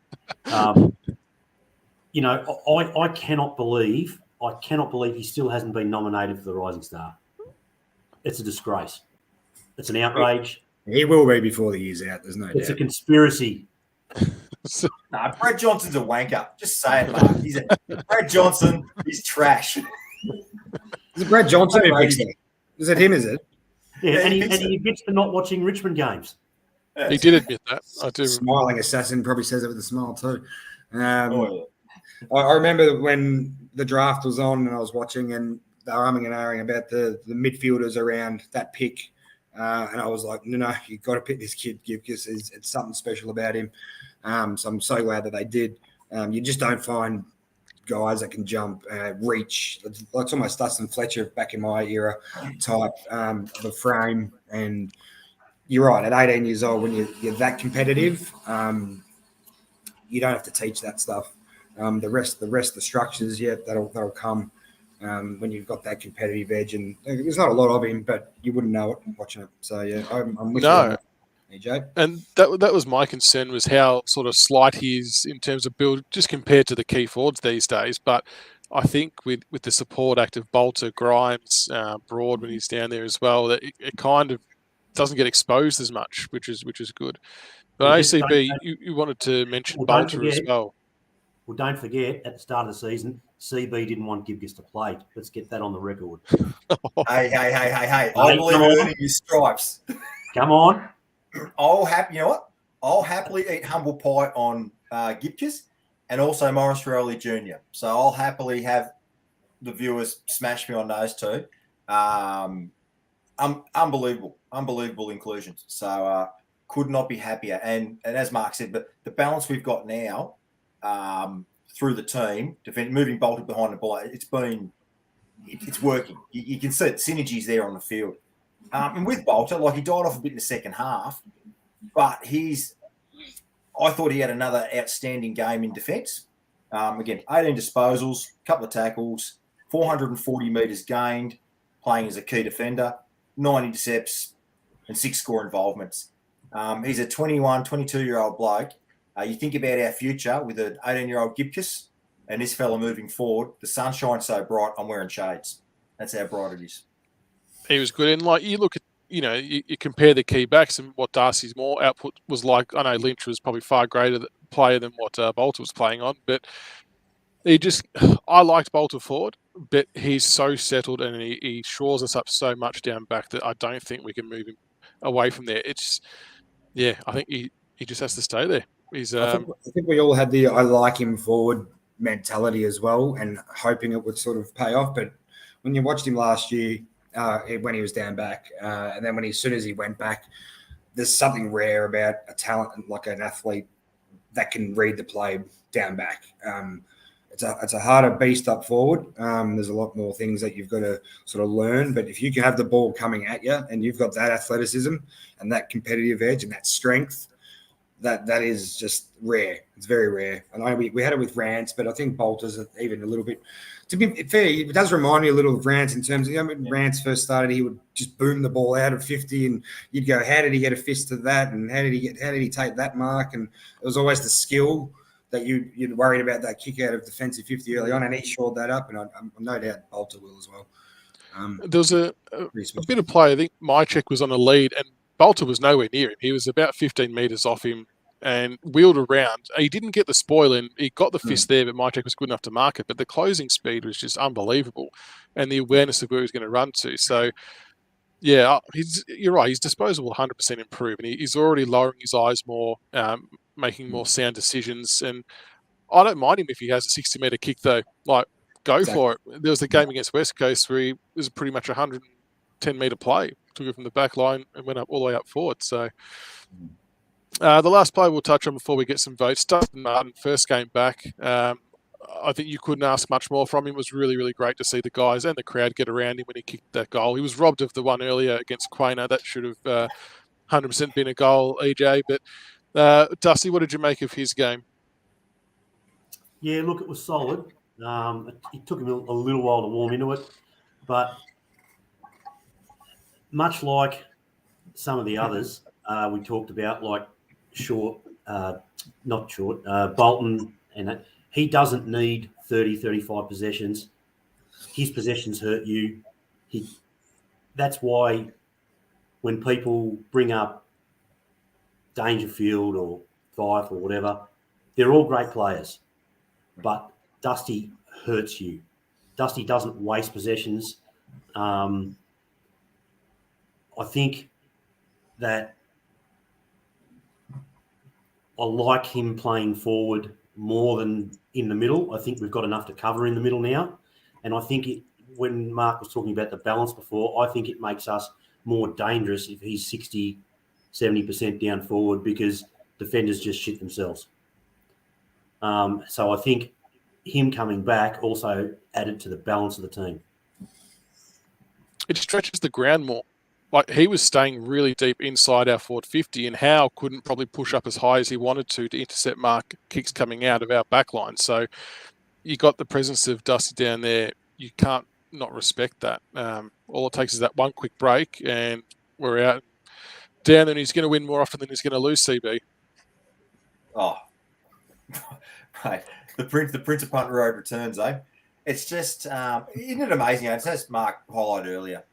I cannot believe he still hasn't been nominated for the Rising Star. It's a disgrace. It's an outrage. He will be before the year's out. There's no doubt. It's a conspiracy. No, Brad Johnson's a wanker. Just say it, Mark. Brad Johnson is trash. Is it Brad Johnson who picks it? Is it him, is it? Yeah, and he he admits to not watching Richmond games. He did admit that. I do. Smiling assassin probably says it with a smile too. Oh, I remember when the draft was on and I was watching and they were umming and ahhing about the midfielders around that pick. And I was like, no, you've got to pick this kid because it's something special about him. So I'm so glad that they did. You just don't find guys that can jump, reach. It's almost Dustin Fletcher back in my era type of a frame. And you're right, at 18 years old, when you're that competitive, you don't have to teach that stuff. The rest of the structures, that'll come when you've got that competitive edge. And there's not a lot of him, but you wouldn't know it watching it. So yeah, I'm with you on that, EJ. And that was my concern, was how sort of slight he is in terms of build, just compared to the key forwards these days. But I think with the support act of Bolter, Grimes, Broad when he's down there as well, that it kind of doesn't get exposed as much, which is good. But ACB, you wanted to mention Bolter as well. Well, don't forget, at the start of the season, CB didn't want Gibgis to play. Let's get that on the record. Hey. I believe in earning your stripes. Come on. You know what? I'll happily eat humble pie on Gibcus and also Morris Rowley Jr. So I'll happily have the viewers smash me on those two. Unbelievable inclusions. So could not be happier. And as Mark said, but the balance we've got now through the team, moving Bolter behind the ball, it's working. You can see it, synergies there on the field. And with Bolter, like, he died off a bit in the second half, but I thought he had another outstanding game in defence. Again, 18 disposals, a couple of tackles, 440 metres gained, playing as a key defender, 9 intercepts, and 6 score involvements. He's a 21, 22-year-old bloke. You think about our future with an 18-year-old Gibcus and this fella moving forward, the sun shines so bright, I'm wearing shades. That's how bright it is. He was good. And, like, you look at, you compare the key backs and what Darcy's more output was like. I know Lynch was probably far greater player than what Bolter was playing on, but I liked Bolter forward, but he's so settled and he shores us up so much down back that I don't think we can move him away from there. I think he just has to stay there. I think we all had the I like him forward mentality as well, and hoping it would sort of pay off. But when you watched him last year, when he was down back, and then as soon as he went back, there's something rare about a talent like an athlete that can read the play down back. It's a harder beast up forward. There's a lot more things that you've got to sort of learn. But if you can have the ball coming at you and you've got that athleticism and that competitive edge and that strength, that is just rare. It's very rare. I know we had it with Rance, but I think Bolter's even a little bit. To be fair, it does remind me a little of Rance in terms of, when Rance first started, he would just boom the ball out of 50 and you'd go, how did he get a fist to that? And how did he take that mark? And it was always the skill that you'd worried about, that kick out of defensive 50 early on, and he shored that up, and I'm no doubt Bolter will as well. There was a bit of play. I think Mychek was on a lead and Bolter was nowhere near him. He was about 15 metres off him and wheeled around. He didn't get the spoil in. He got the fist there, but Mychek was good enough to mark it. But the closing speed was just unbelievable, and the awareness of where he was going to run to. So, yeah, you're right. He's disposable 100% improved, and he's already lowering his eyes more, making more sound decisions. And I don't mind him if he has a 60-metre kick, though. Like, go for it. There was a game against West Coast where he was pretty much 110-metre play. Took it from the back line and went up all the way up forward. So the last player we'll touch on before we get some votes, Dustin Martin, first game back. I think you couldn't ask much more from him. It was really, really great to see the guys and the crowd get around him when he kicked that goal. He was robbed of the one earlier against Quainer. That should have 100% been a goal, EJ. But Dusty, what did you make of his game? Yeah, look, it was solid. It took him a little while to warm into it, but much like some of the others we talked about, like Bolton, and he doesn't need 30, 35 possessions. His possessions hurt you. That's why when people bring up Dangerfield or Fife or whatever, they're all great players, but Dusty hurts you. Dusty doesn't waste possessions. I think that I like him playing forward more than in the middle. I think we've got enough to cover in the middle now. And I think when Mark was talking about the balance before, I think it makes us more dangerous if he's 60, 70% down forward because defenders just shit themselves. So I think him coming back also added to the balance of the team. It stretches the ground more. Like, he was staying really deep inside our forward 50, and Howe couldn't probably push up as high as he wanted to intercept Mark kicks coming out of our backline. So you got the presence of Dusty down there. You can't not respect that. All it takes is that one quick break, and we're out down, and he's going to win more often than he's going to lose, CB. Oh, right. The Prince of Punt Road returns, eh? It's just, isn't it amazing? It's as Mark highlighted earlier.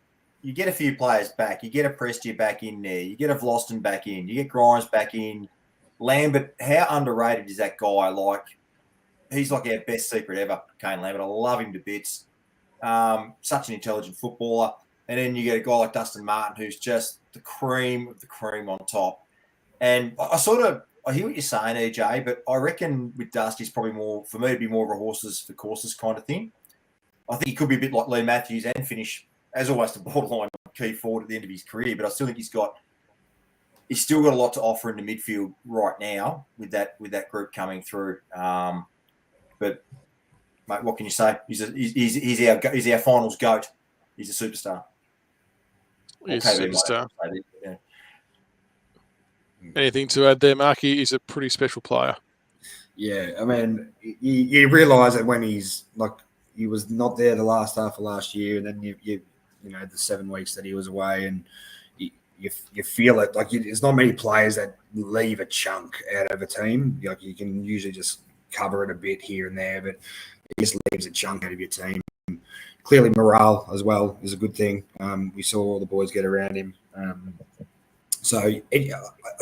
You get a few players back. You get a Prestia back in there. You get a Vlosten back in. You get Grimes back in. Lambert, how underrated is that guy? Like, he's like our best secret ever, Kane Lambert. I love him to bits. Such an intelligent footballer. And then you get a guy like Dustin Martin, who's just the cream of the cream on top. And I hear what you're saying, EJ, but I reckon with Dusty, it's probably more, for me, to be more of a horses for courses kind of thing. I think he could be a bit like Lee Matthews and finish, as always, the borderline key forward at the end of his career. But I still think he's still got a lot to offer in the midfield right now with that group coming through. But mate, what can you say? He's our finals goat. He's a superstar. He's a superstar. Yeah. Anything to add there, Marky? He's a pretty special player. Yeah, I mean, you realise that when he was not there the last half of last year, and then you know the 7 weeks that he was away, and you feel it. Like, there's not many players that leave a chunk out of a team. Like, you can usually just cover it a bit here and there, but it just leaves a chunk out of your team. Clearly, morale as well is a good thing. We saw all the boys get around him. So I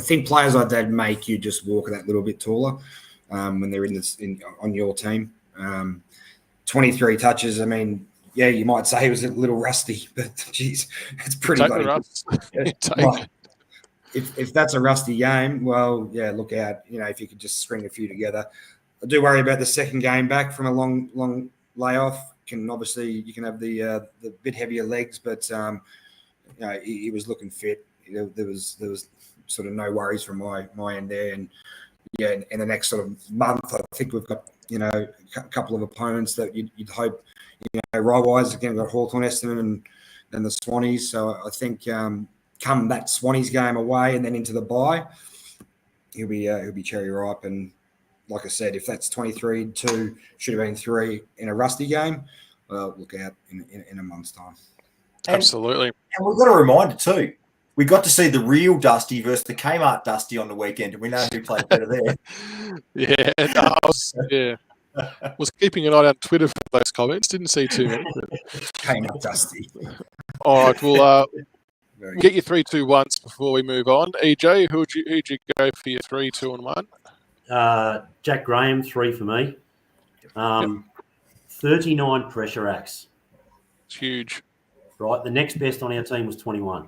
think players like that make you just walk that little bit taller when they're on your team. 23 touches. I mean, yeah, you might say he was a little rusty, but geez, it's pretty bloody good. If that's a rusty game, well, yeah, look out. You know, if you could just string a few together. I do worry about the second game back from a long layoff. You can have the bit heavier legs, but you know, he was looking fit. There was sort of no worries from my end there, and yeah, in the next sort of month, I think we've got a couple of opponents that you'd hope, rye-wise, again, we've got Hawthorn, Essendon, and then the Swannies. So I think come that Swannies game away and then into the bye, he'll be cherry ripe. And like I said, if that's 23-2, should have been 3 in a rusty game, well, look out in a month's time. Absolutely. And we've got a reminder too. We got to see the real Dusty versus the Kmart Dusty on the weekend, and we know who played better there. Yeah, was keeping an eye on Twitter for those comments. Didn't see too many. Kmart Dusty. All right, we'll get your 3, 2, 1s before we move on. EJ, who'd you go for your 3, 2, and 1? Jack Graham, 3 for me. 39 pressure acts. It's huge. Right, the next best on our team was 21.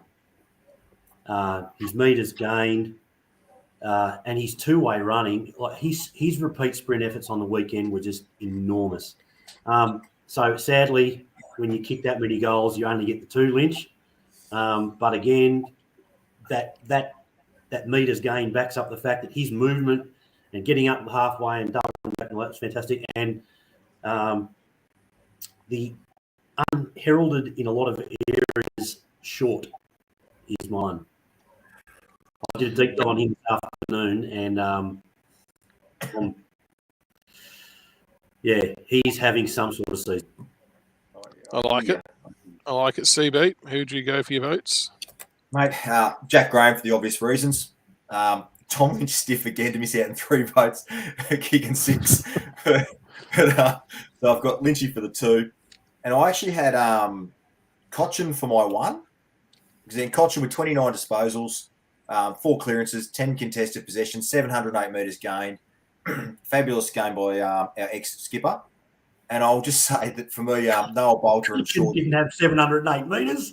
His meters gained, and his 2-way running, like his repeat sprint efforts on the weekend were just enormous. So sadly, when you kick that many goals, you only get the 2 Lynch. But again, that meters gain backs up the fact that his movement and getting up halfway and doubling back, that's fantastic. And the unheralded in a lot of areas short is mine. I did a deep dive on him this afternoon, and he's having some sort of season. I like it. CB, who'd you go for your votes? Mate, Jack Graham for the obvious reasons. Tom Lynch stiff again to miss out in 3 votes, kicking 6. So I've got Lynchy for the 2. And I actually had Cochin for my 1. Because then Cochin with 29 disposals, 4 clearances, 10 contested possessions, 708 metres gained. fabulous game by our ex-skipper. And I'll just say that for me, Noel Bolter and Kitchen didn't have 708 metres.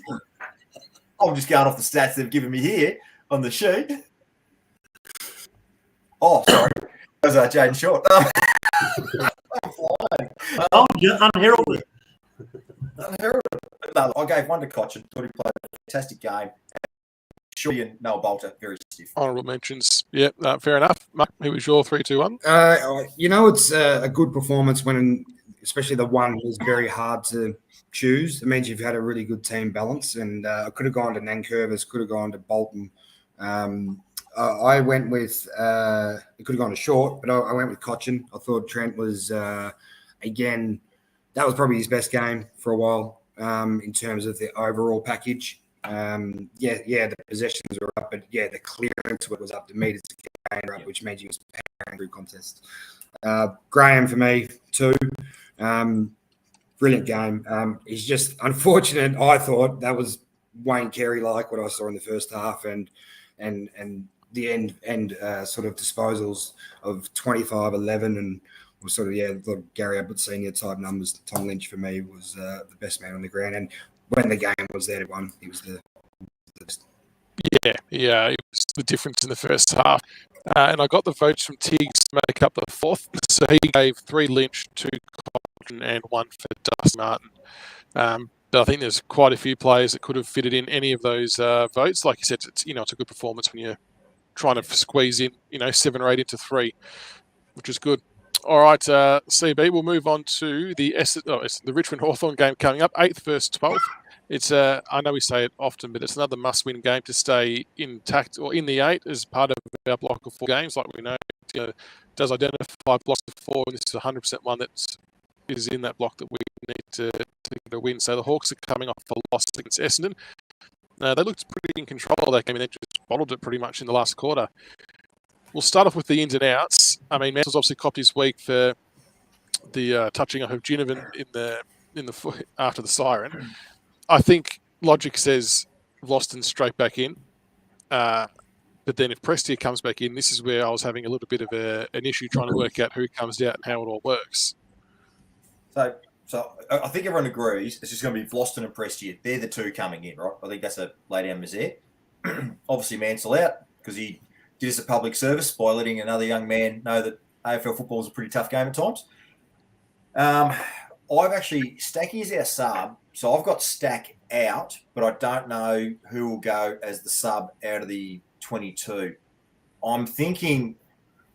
I'm just going off the stats they've given me here on the sheet. Oh, sorry. That was Jaden Short. I'm flying. Unheralded. No, I gave one to Cochin. Thought he played a fantastic game. Shorty and Noel Bolter, very stiff. Honourable mentions. Yeah, fair enough. Mark, who was your 3-2-1? It's a good performance when, especially the one is very hard to choose. It means you've had a really good team balance. And I could have gone to Nankervis, could have gone to Bolton. I went with, it could have gone to Short, but I went with Cochin. I thought Trent was, again, that was probably his best game for a while in terms of the overall package. The possessions were up, but the clearance was up, the meters to gain up, which made you powering through contest. Graham for me too. Brilliant game. He's just unfortunate. I thought that was Wayne Carey like what I saw in the first half, and the end sort of disposals of 25-11 and was sort of the Gary Ablett senior type numbers. Tom Lynch for me was the best man on the ground, and when the game was there to win, he was the Yeah, it was the difference in the first half. And I got the votes from Tiggs to make up the fourth. So he gave 3 Lynch, 2 Cotton, and 1 for Dustin Martin. But I think there's quite a few players that could have fitted in any of those votes. Like you said, it's a good performance when you're trying to squeeze in 7 or 8 into 3, which is good. All right, CB, we'll move on to it's the Richmond Hawthorn game coming up, 8th versus 12th. It's I know we say it often, but it's another must-win game to stay intact or in the 8 as part of our block of 4 games. Like we know, it does identify blocks of 4, and this is 100% one that is in that block that we need to get a win. So the Hawks are coming off a loss against Essendon. They looked pretty in control of that game, and they just bottled it pretty much in the last quarter. We'll start off with the ins and outs. I mean, Mansell's obviously copped his week for the touching of Ginnivan in the foot after the siren. I think logic says Vlauston straight back in. But then if Prestia comes back in, this is where I was having a little bit of an issue trying to work out who comes out and how it all works. So I think everyone agrees it's just going to be Vlauston and Prestia. They're the 2 coming in, right? I think that's a lay down misère. Obviously, Mansell out because he did us a public service by letting another young man know that AFL football is a pretty tough game at times. I've actually, Stacky is our sub, so I've got Stack out, but I don't know who will go as the sub out of the 22. I'm thinking,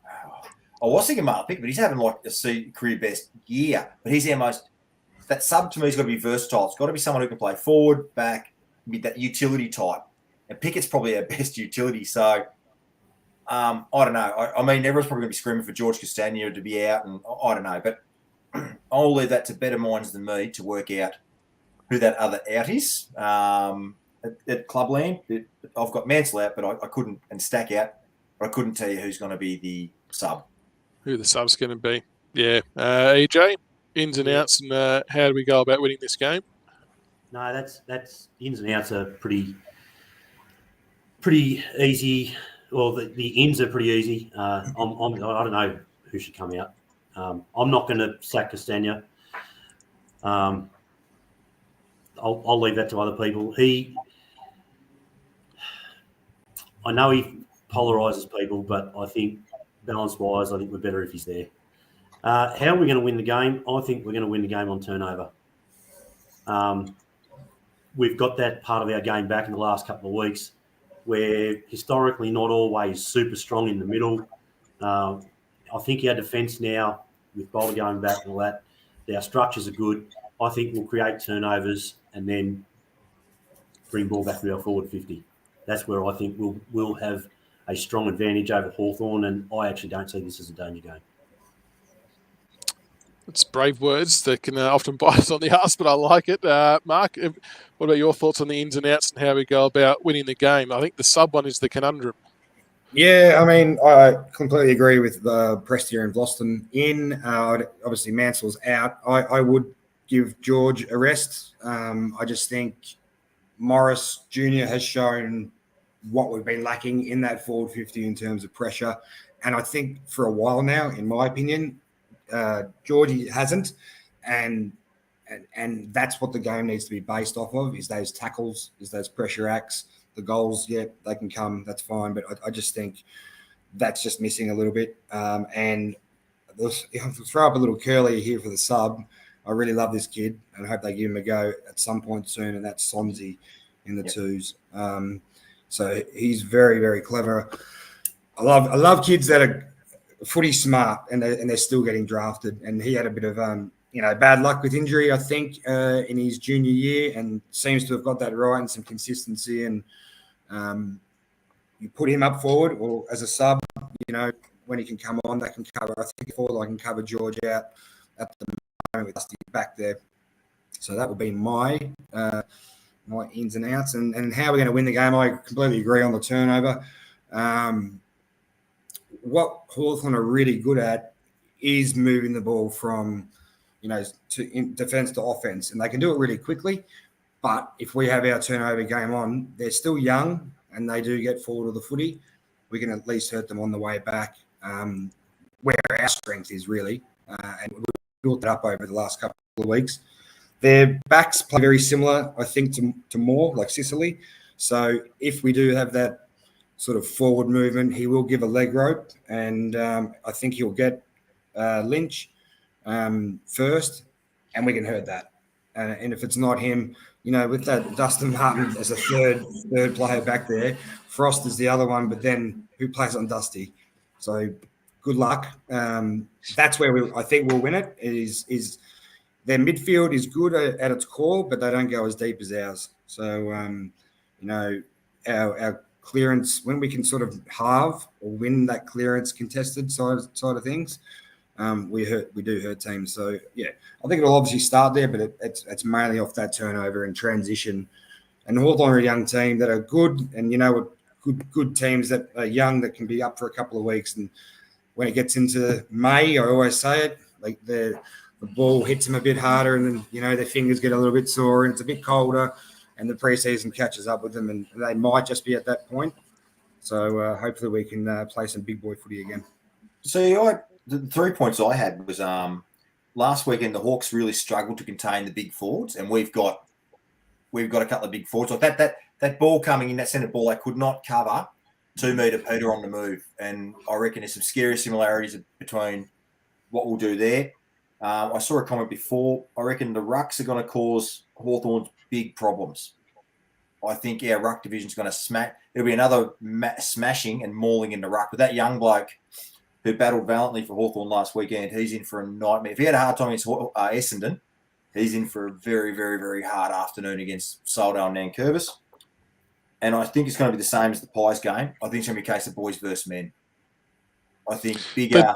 I was thinking Mark Pick, but he's having like a career best year. But he's our most, that sub to me has got to be versatile. It's got to be someone who can play forward, back, with that utility type. And Pickett's probably our best utility. So I don't know. I mean, everyone's probably going to be screaming for George Castagna to be out, and I don't know. But I'll leave that to better minds than me to work out who that other out is at Clubland. I've got Mansell out, but I couldn't, and Stack out, but I couldn't tell you who's going to be the sub. Who the sub's going to be. Yeah. EJ, ins and outs, and how do we go about winning this game? No, that's ins and outs are pretty easy. Well, the ins are pretty easy. I don't know who should come out. I'm not going to sack Castagna. I'll leave that to other people. I know he polarises people, but I think balance-wise, I think we're better if he's there. How are we going to win the game? I think we're going to win the game on turnover. We've got that part of our game back in the last couple of weeks. We're historically not always super strong in the middle. I think our defence now, with Bolter going back and all that, our structures are good. I think we'll create turnovers and then bring ball back to our forward 50. That's where I think we'll have a strong advantage over Hawthorn, and I actually don't see this as a danger game. It's brave words that can often bite us on the arse, but I like it. Mark, what about your thoughts on the ins and outs and how we go about winning the game? I think the sub one is the conundrum. Yeah, I mean, I completely agree with Prestia and Vlauston in. Obviously, Mansell's out. I would give George a rest. I just think Morris Jr. has shown what we've been lacking in that forward 50 in terms of pressure. And I think for a while now, in my opinion, Georgie hasn't. And that's what the game needs to be based off of, is those tackles, is those pressure acts. The goals, yeah, they can come, that's fine. But I just think that's just missing a little bit. And I'll throw up a little curly here for the sub. I really love this kid, and I hope they give him a go at some point soon, and that's Sonzi in the twos. So he's very, very clever. I love kids that are footy smart and they're still getting drafted. And he had a bit of bad luck with injury, I think, in his junior year, and seems to have got that right and some consistency. And you put him up forward or as a sub, when he can come on, that can cover. I think forward I can cover George out at the moment with Dusty back there. So that would be my ins and outs. And how we're going to win the game, I completely agree on the turnover. What Hawthorn are really good at is moving the ball from, defense to offense, and they can do it really quickly. But if we have our turnover game on, they're still young and they do get forward of the footy. We can at least hurt them on the way back, where our strength is really. And we've built that up over the last couple of weeks. Their backs play very similar, I think, to more like Sicily. So if we do have that sort of forward movement, he will give a leg rope, and I think he'll get Lynch first, and we can hurt that. And if it's not him, with that Dustin Martin as a third player back there, Frost is the other one, but then who plays on Dusty? So good luck. That's where I think we'll win it. Is their midfield is good at its core, but they don't go as deep as ours. So our clearance, when we can sort of halve or win that clearance contested side of things, we do hurt teams. So yeah, I think it'll obviously start there, but it's mainly off that turnover and transition. And Hawthorn are a young team that are good, and good teams that are young that can be up for a couple of weeks. And when it gets into May, I always say it, like the ball hits them a bit harder, and then their fingers get a little bit sore, and it's a bit colder, and the preseason catches up with them, and they might just be at that point. So hopefully we can play some big boy footy again. So the 3 points I had was last weekend the Hawks really struggled to contain the big forwards, and we've got a couple of big forwards like that ball coming in, that centre ball, they could not cover 2 metre Peter on the move, and I reckon there's some scary similarities between what we'll do there. I saw a comment before. I reckon the rucks are going to cause Hawthorn's big problems. I think our ruck division's going to smack. It'll be another smashing and mauling in the ruck. But that young bloke who battled valiantly for Hawthorn last weekend, he's in for a nightmare. If he had a hard time against Essendon, he's in for a very, very, very hard afternoon against Soledale and Nankervis. And I think it's going to be the same as the Pies game. I think it's going to be a case of boys versus men. I think bigger,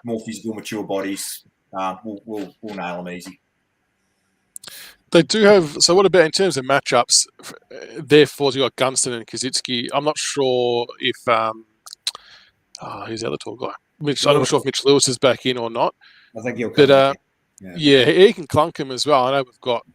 more physical, mature bodies will nail them easy. They do have. So, what about in terms of matchups? Therefore, you got Gunston and Kaczynski. I'm not sure if who's the other tall guy? I'm not sure if Mitch Lewis is back in or not. I think he'll come back in. Yeah, he can clunk him as well. I know we've got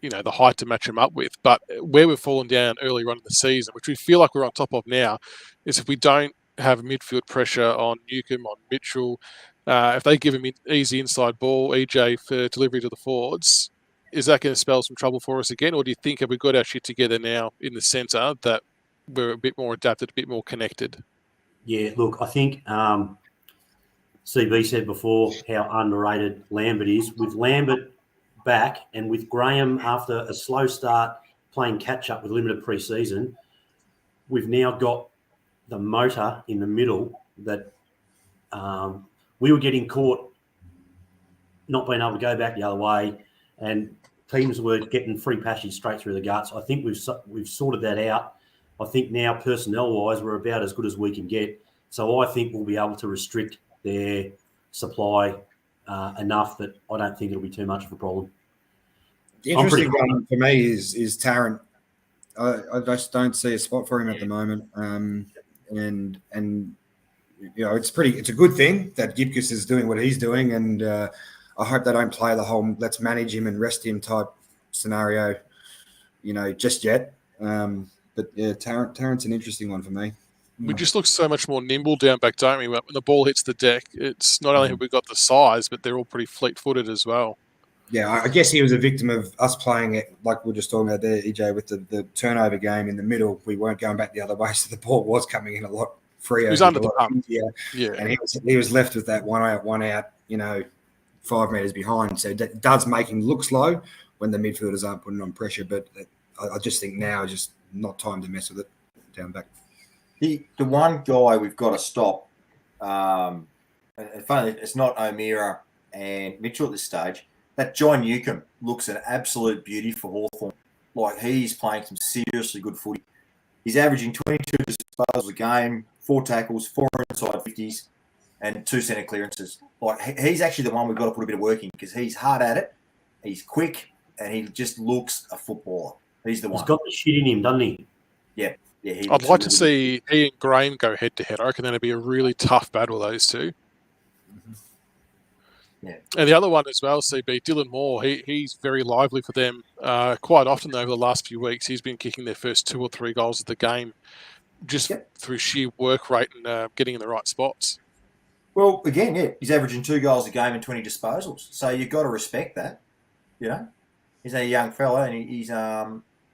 the height to match him up with, but where we've fallen down earlier on in the season, which we feel like we're on top of now, is if we don't have midfield pressure on Newcombe, on Mitchell, if they give him easy inside ball, EJ for delivery to the forwards. Is that going to spell some trouble for us again, or do you think have we got our shit together now in the centre that we're a bit more adapted, a bit more connected? Yeah, look, I think CB said before how underrated Lambert is. With Lambert back and with Graham after a slow start playing catch-up with limited pre-season, we've now got the motor in the middle that we were getting caught not being able to go back the other way, and teams were getting free passage straight through the guts. I think we've sorted that out. I think now personnel-wise we're about as good as we can get. So I think we'll be able to restrict their supply enough that I don't think it'll be too much of a problem. The interesting one for me is Tarrant. I just don't see a spot for him at the moment. And it's a good thing that Gibcus is doing what he's doing, and I hope they don't play the whole let's manage him and rest him type scenario, just yet. But yeah, Tarrant's an interesting one for me. We just look so much more nimble down back, don't we? When the ball hits the deck, it's not only have we got the size, but they're all pretty fleet-footed as well. Yeah, I guess he was a victim of us playing it like we are just talking about there, EJ, with the turnover game in the middle. We weren't going back the other way, so the ball was coming in a lot freer. He was under the pump. Yeah, and he was left with that one out, 5 metres behind. So it does make him look slow when the midfielders aren't putting on pressure. But I just think now is just not time to mess with it down back. The one guy we've got to stop, and finally, it's not O'Meara and Mitchell at this stage. That John Newcomb looks an absolute beauty for Hawthorn. Like, he's playing some seriously good footy. He's averaging 22 disposals a game, 4 tackles, 4 inside 50s, and 2 centre clearances. Like, he's actually the one we've got to put a bit of work in because he's hard at it, he's quick, and he just looks a footballer. He's the one. He's got the shit in him, doesn't he? Yeah. I'd like to see he and Graham go head-to-head. I reckon that'd be a really tough battle, those two. Yeah. And the other one as well, CB, Dylan Moore, he's very lively for them. Quite often over the last few weeks, he's been kicking their first 2 or 3 goals of the game just through sheer work rate and getting in the right spots. Well, again, he's averaging 2 goals a game and 20 disposals. So you've got to respect that, He's a young fella, and he's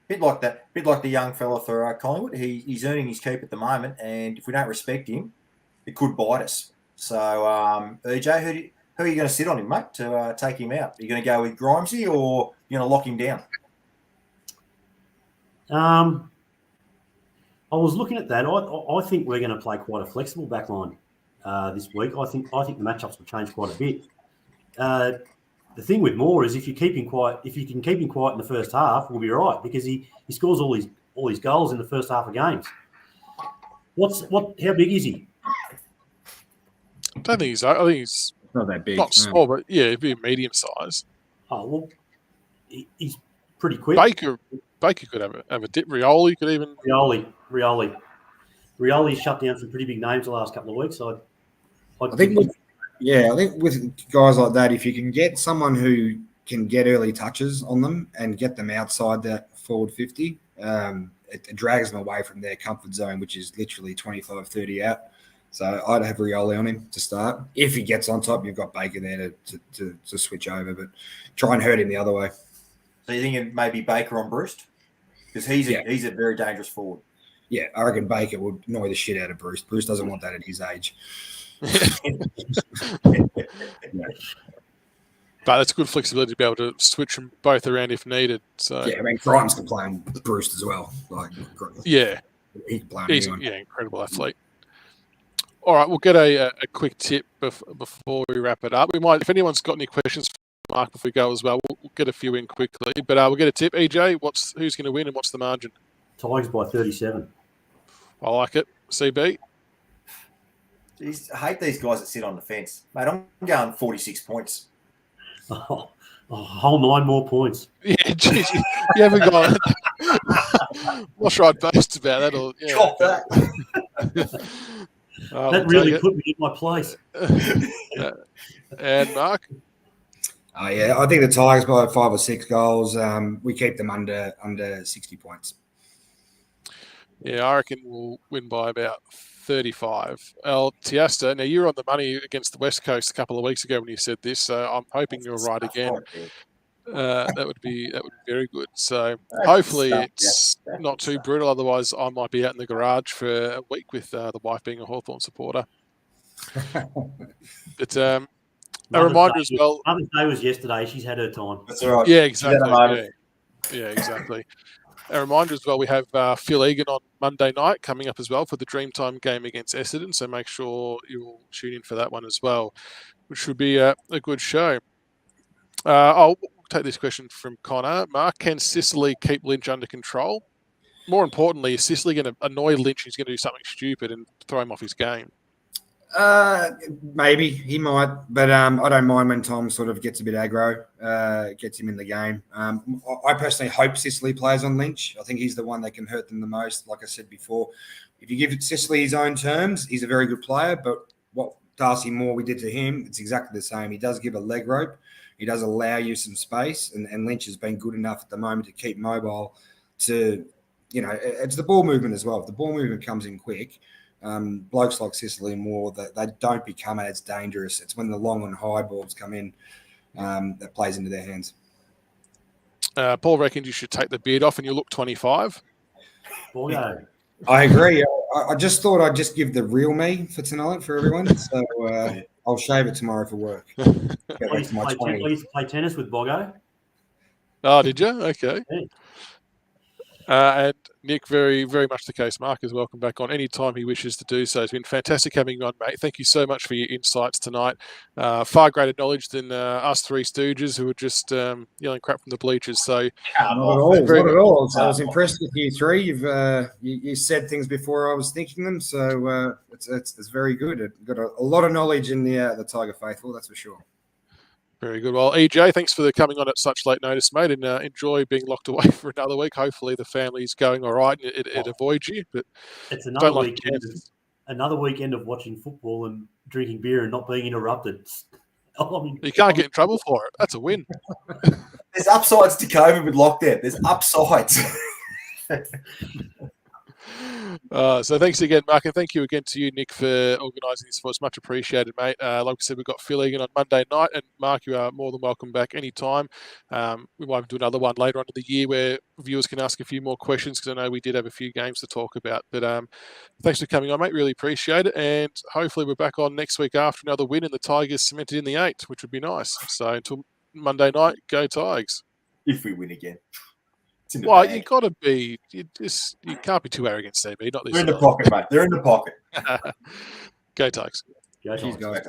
bit like the young fella for Collingwood. He's earning his keep at the moment, and if we don't respect him, it could bite us. So, EJ, who are you going to sit on him, mate, to take him out? Are you going to go with Grimesy, or are you going to lock him down? I was looking at that. I think we're going to play quite a flexible back line this week. I think the matchups will change quite a bit. The thing with Moore is if you can keep him quiet in the first half, we'll be all right because he scores all his goals in the first half of games. How big is he? I think he's Not that big. not small, but he'd be a medium size. Oh well, he's pretty quick. Baker could have a dip. Rioli could even. Rioli's shut down some pretty big names the last couple of weeks. I think with guys like that, if you can get someone who can get early touches on them and get them outside that forward 50, it drags them away from their comfort zone, which is literally 25, 30 out. So I'd have Rioli on him to start. If he gets on top, you've got Baker there to switch over, but try and hurt him the other way. So you think it may be Baker on Bruce? Because he's a very dangerous forward. Yeah, I reckon Baker would annoy the shit out of Bruce. Bruce doesn't want that at his age. But it's good flexibility to be able to switch them both around if needed. So yeah, I mean Grimes can play on Bruce as well. He can play on he's anyone. incredible athlete. All right, we'll get a quick tip before we wrap it up. We might, if anyone's got any questions for Mark before we go as well, we'll get a few in quickly. But we'll get a tip. EJ, who's going to win and what's the margin? Tigers by 37. I like it. CB. Jeez, I hate these guys that sit on the fence. Mate, I'm going 46 points. Oh, a whole 9 more points. Yeah, geez, you haven't got I'm not sure I'd boast about that. Or, Chop that. That really put me in my place. And Mark? I think the Tigers by 5 or 6 goals. We keep them under 60 points. Yeah, I reckon we'll win by about 35. El Tiasta, now you're on the money against the West Coast a couple of weeks ago when you said this, so I'm hoping you're right again. That would be very good. So hopefully it's not too brutal. Otherwise, I might be out in the garage for a week with the wife being a Hawthorn supporter. But a reminder as well. Mother's Day was yesterday. She's had her time. That's all right. Yeah, exactly. Yeah, exactly. A reminder as well, we have Phil Egan on Monday night coming up as well for the Dreamtime game against Essendon. So make sure you'll tune in for that one as well, which should be a good show. I'll take this question from Connor. Mark, can Sicily keep Lynch under control? More importantly, is Sicily going to annoy Lynch? He's going to do something stupid and throw him off his game? Maybe he might, but I don't mind when Tom sort of gets a bit aggro, gets him in the game. I personally hope Sicily plays on Lynch. I think he's the one that can hurt them the most. Like I said before, if you give Sicily his own terms, he's a very good player, but what Darcy Moore we did to him, it's exactly the same. He does give a leg rope. He does allow you some space, and Lynch has been good enough at the moment to keep mobile to, it's the ball movement as well. If the ball movement comes in quick, Blokes like Sicily and Moore, that they don't become as dangerous. It's when the long and high balls come in that plays into their hands. Paul reckons you should take the beard off and you look 25. Borgo. I agree. I just thought I'd just give the real me for tonight for everyone. So I'll shave it tomorrow for work. I used to play tennis with Borgo. Oh, did you? Okay. Yeah. And Nick, very, very much the case. Mark is welcome back on any time he wishes to do so. It's been fantastic having you on, mate. Thank you so much for your insights tonight. Far greater knowledge than us three stooges who were just yelling crap from the bleachers. So not at all. Not at all. I was impressed with you three. You've you said things before I was thinking them, so it's very good. It got a lot of knowledge in the Tiger faithful, that's for sure. very good. Well, EJ, thanks for coming on at such late notice, mate, and enjoy being locked away for another week. Hopefully the family's going all right and it avoids you. But it's another don't weekend. Another weekend of watching football and drinking beer and not being interrupted. I mean, you can't get in trouble for it. That's a win. There's upsides to COVID with lockdown. There's upsides. So thanks again, Mark, and thank you again to you, Nick, for organising this for us. Much appreciated, mate. Like I said, we've got Phil Egan on Monday night, and Mark, you are more than welcome back anytime. We might do another one later on in the year where viewers can ask a few more questions, because I know we did have a few games to talk about. But thanks for coming on, mate. Really appreciate it, and hopefully we're back on next week after another win and the Tigers cemented in the 8, which would be nice. So until Monday night, go Tigers. If we win again. Well, you got to be. You can't be too arrogant, CB. Not this. They're in the pocket, mate. They're in the pocket. Go Tigers. Go Tigers. Cheers, guys.